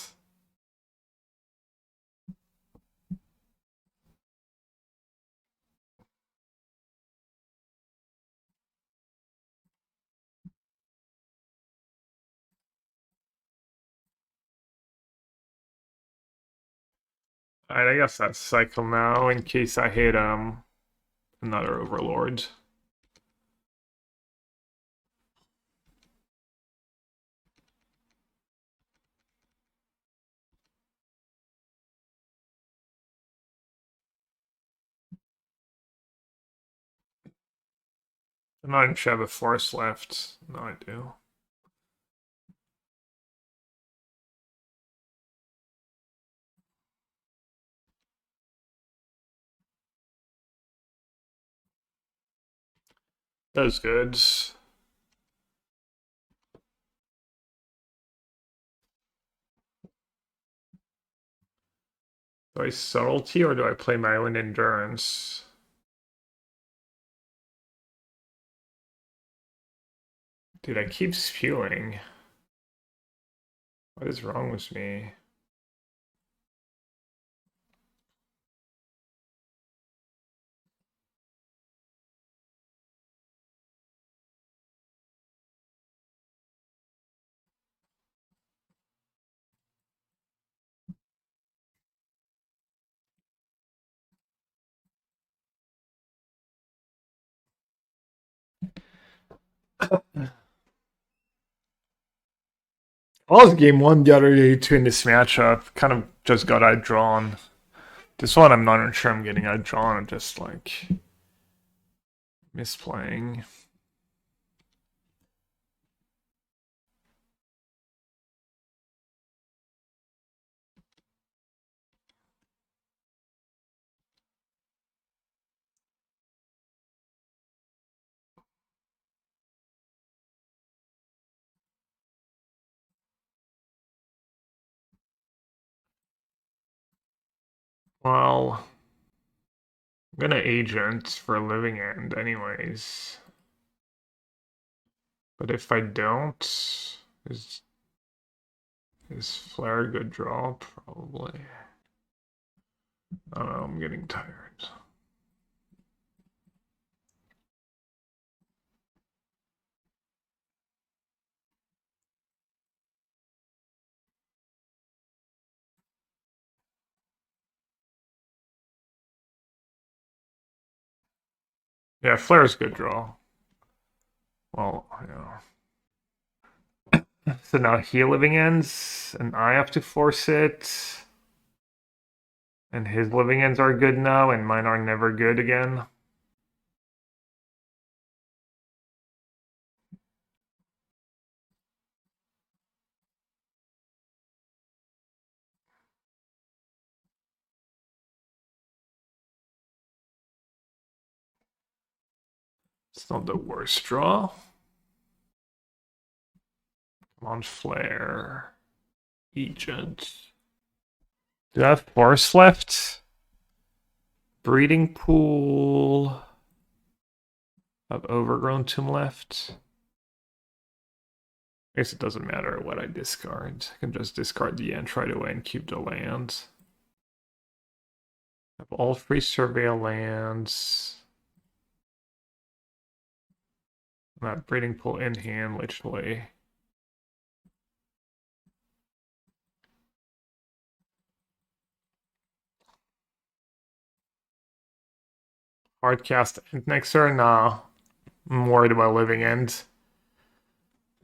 S1: Alright, I guess that's cycle now in case I hit another overlord. I'm not even sure I have a force left. No, I do. That was good. Do I subtlety or do I play my own endurance? Dude, I keep spewing. What is wrong with me? I lost game one the other day too in this matchup. Kind of just got outdrawn. This one I'm not even sure I'm getting outdrawn. I'm just like misplaying. Well, I'm gonna agent for a living end anyways. But if I don't, is Flare a good draw? Probably. I don't know, I'm getting tired. Yeah, Flare's a good draw. Well, yeah. So now he living ends, and I have to force it. And his living ends are good now, and mine are never good again. It's not the worst draw. Come on, Flare. Agent. Do I have force left? Breeding pool. I have overgrown tomb left. I guess it doesn't matter what I discard. I can just discard the ant right away and keep the land. I have all free surveil lands. I'm at breeding pool in hand, literally. Hardcast end next turn? Nah. I'm worried about living end.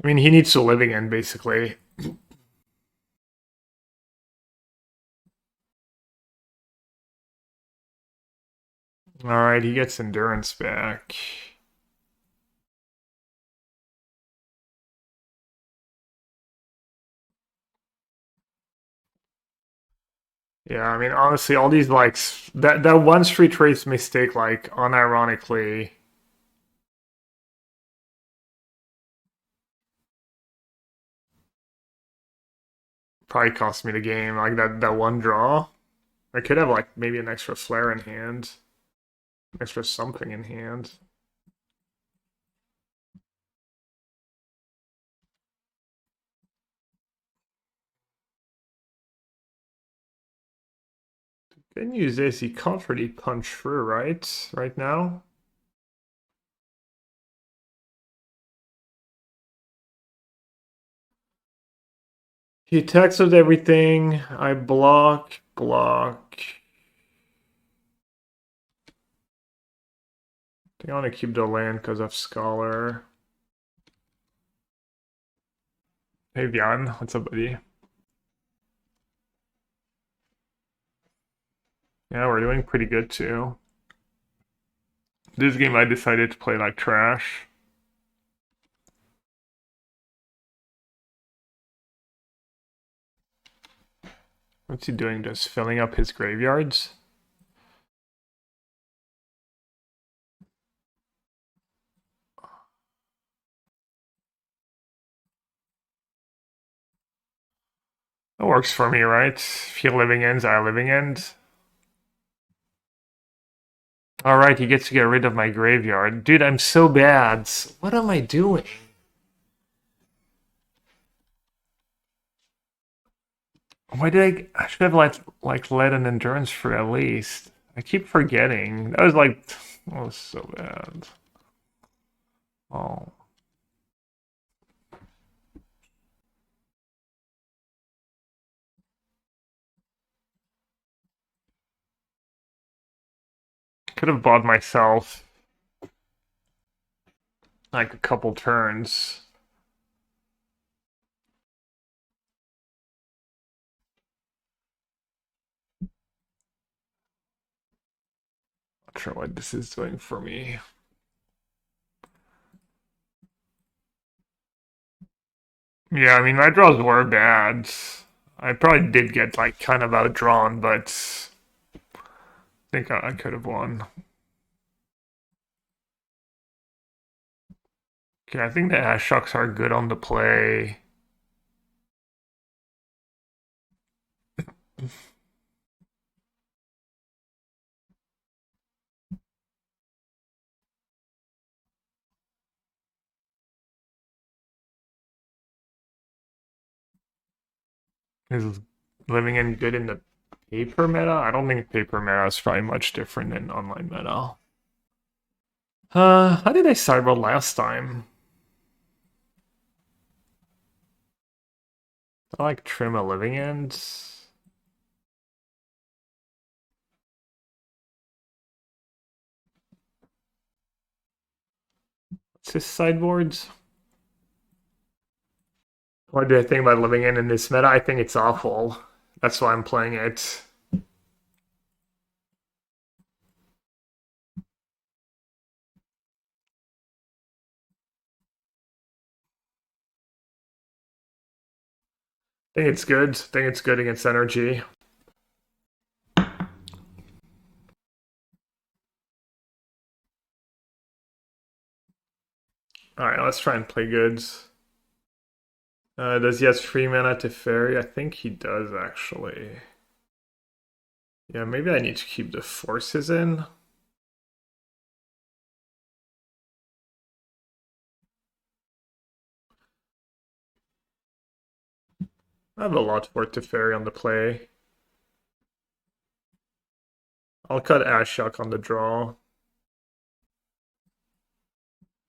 S1: I mean, he needs to living end, basically. Alright, he gets endurance back. Yeah, I mean, honestly, all these, like, that one street trace mistake, like, unironically, probably cost me the game. Like, that one draw. I could have, like, maybe an extra flare in hand. Extra something in hand. Good news is he can't really punch through, right? Right now. He attacks with everything. I block. I think I want to keep the land because of Scholar. Hey, Vian. What's up, buddy? Yeah, we're doing pretty good too. This game I decided to play like trash. What's he doing? Just filling up his graveyards? That works for me, right? If he living ends, I living end. Alright, he gets to get rid of my graveyard. Dude, I'm so bad. What am I doing? Why did I should have led an endurance for at least. I keep forgetting. That was like oh so bad. Oh. Could have bought myself like a couple turns. Not sure what this is doing for me. Yeah, I mean my draws were bad. I probably did get like kind of outdrawn, but I think I could have won. Okay, I think the Ashocks are good on the play. Is living in good in the paper meta? I don't think paper meta is probably much different than online meta. How did I sideboard last time? I like trim a living end. What's his sideboards? What do I think about living in this meta? I think it's awful. That's why I'm playing it. I think it's good. I think it's good against energy. Alright, let's try and play goods. Does he have 3 mana to fairy? I think he does, actually. Yeah, maybe I need to keep the forces in. I have a lot for it to fairy on the play. I'll cut Ashok on the draw.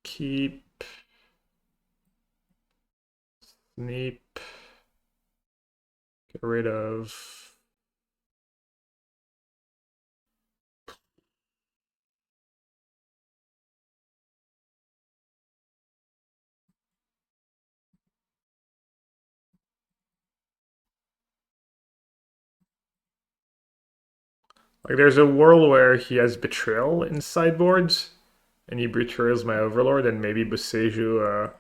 S1: Keep. Sneep. Get rid of. Like, there's a world where he has Betrayal in sideboards, and he betrays my Overlord, and maybe Boseiju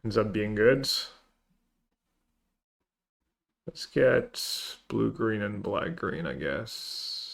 S1: ends up being good. Let's get blue, green, and black, green, I guess.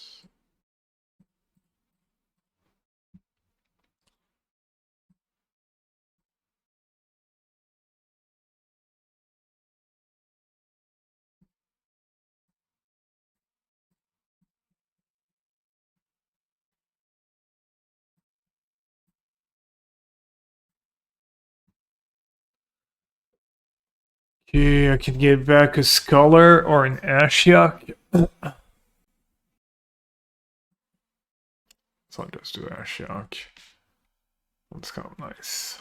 S1: Okay, I can get back a Scholar or an Ashiok. So I'll just do Ashiok. That's kind of nice.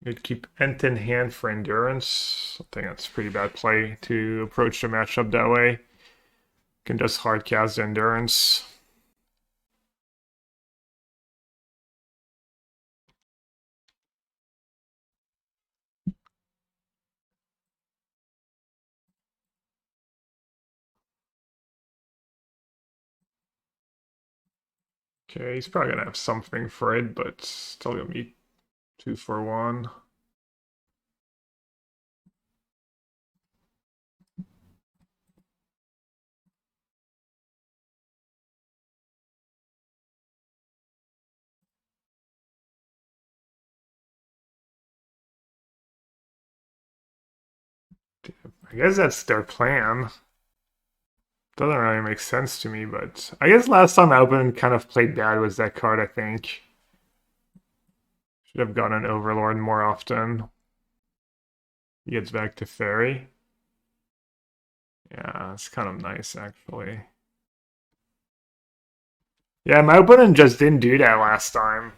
S1: You'd keep Ent in hand for endurance. I think that's a pretty bad play to approach the matchup that way. You can just hard cast endurance. Okay, he's probably gonna have something for it, but still gonna be 2 for 1. I guess that's their plan. Doesn't really make sense to me, but I guess last time I opened kind of played bad was that card, I think. Should have gotten an Overlord more often. He gets back to Fairy. Yeah, it's kind of nice, actually. Yeah, my opponent just didn't do that last time.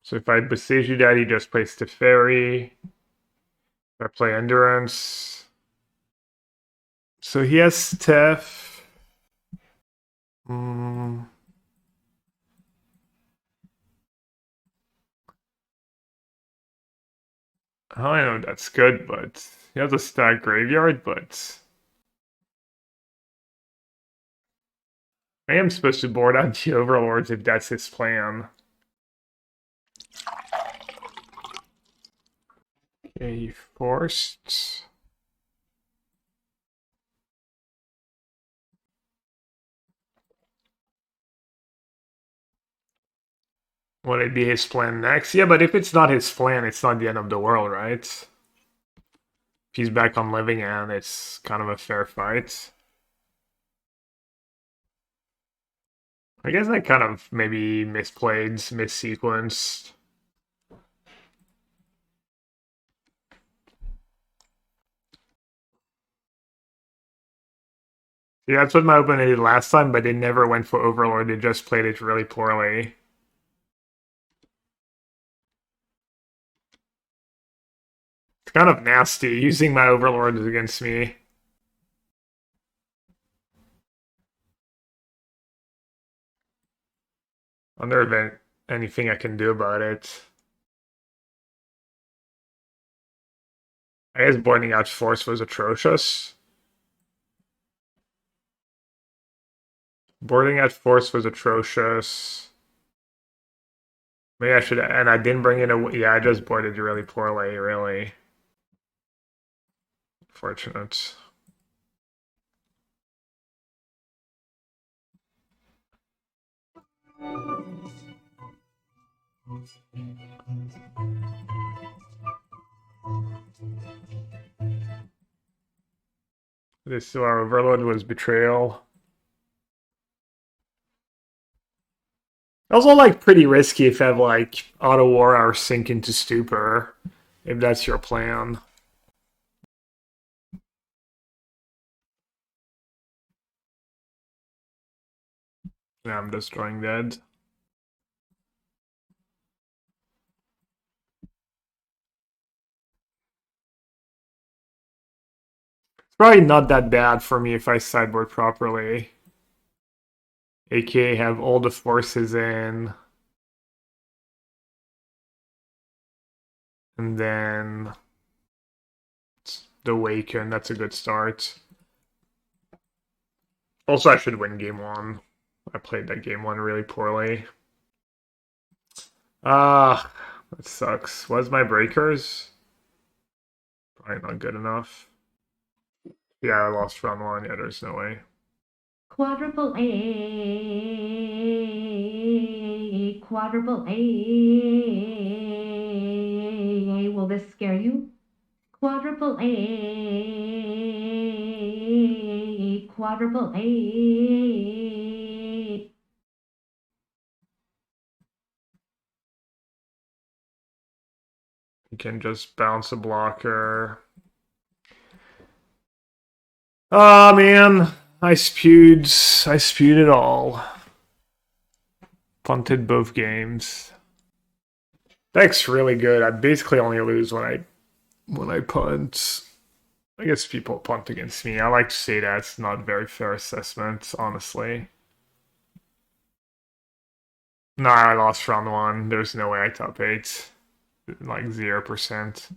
S1: So if I besiege you that, he just plays to Fairy. If I play Endurance. So he has Steph. I know that's good, but he has a stacked graveyard, but I am supposed to board out the Overlords if that's his plan. Okay, he forced. Would it be his plan next? Yeah, but if it's not his plan, it's not the end of the world, right? If he's back on living end, it's kind of a fair fight. I guess I kind of maybe misplayed, missequenced. Yeah, that's what my opponent did last time, but they never went for Overlord. They just played it really poorly. It's kind of nasty using my Overlords against me. I wonder if anything I can do about it. I guess boarding out Force was atrocious. Boarding out Force was atrocious. Maybe I should, and I didn't bring in a, yeah, I just boarded really poorly, really. Fortunate. This our Overlord was Betrayal. Also, like, pretty risky if I have, like, Auto War or Sink into Stupor, if that's your plan. Yeah, I'm destroying that. It's probably not that bad for me if I sideboard properly. AKA have all the forces in. And then the Waken, that's a good start. Also, I should win game one. I played that game one really poorly. Ah, that sucks. Was my breakers? Probably not good enough. Yeah, I lost round one. Yeah, there's no way.
S2: Quadruple A, quadruple A. Will this scare you? Quadruple A, quadruple A.
S1: You can just bounce a blocker. Oh man, I spewed it all. Punted both games. Deck's really good. I basically only lose when I punt. I guess people punt against me. I like to say that's not a very fair assessment, honestly. No, I lost round one. There's no way I top 8. Like 0%.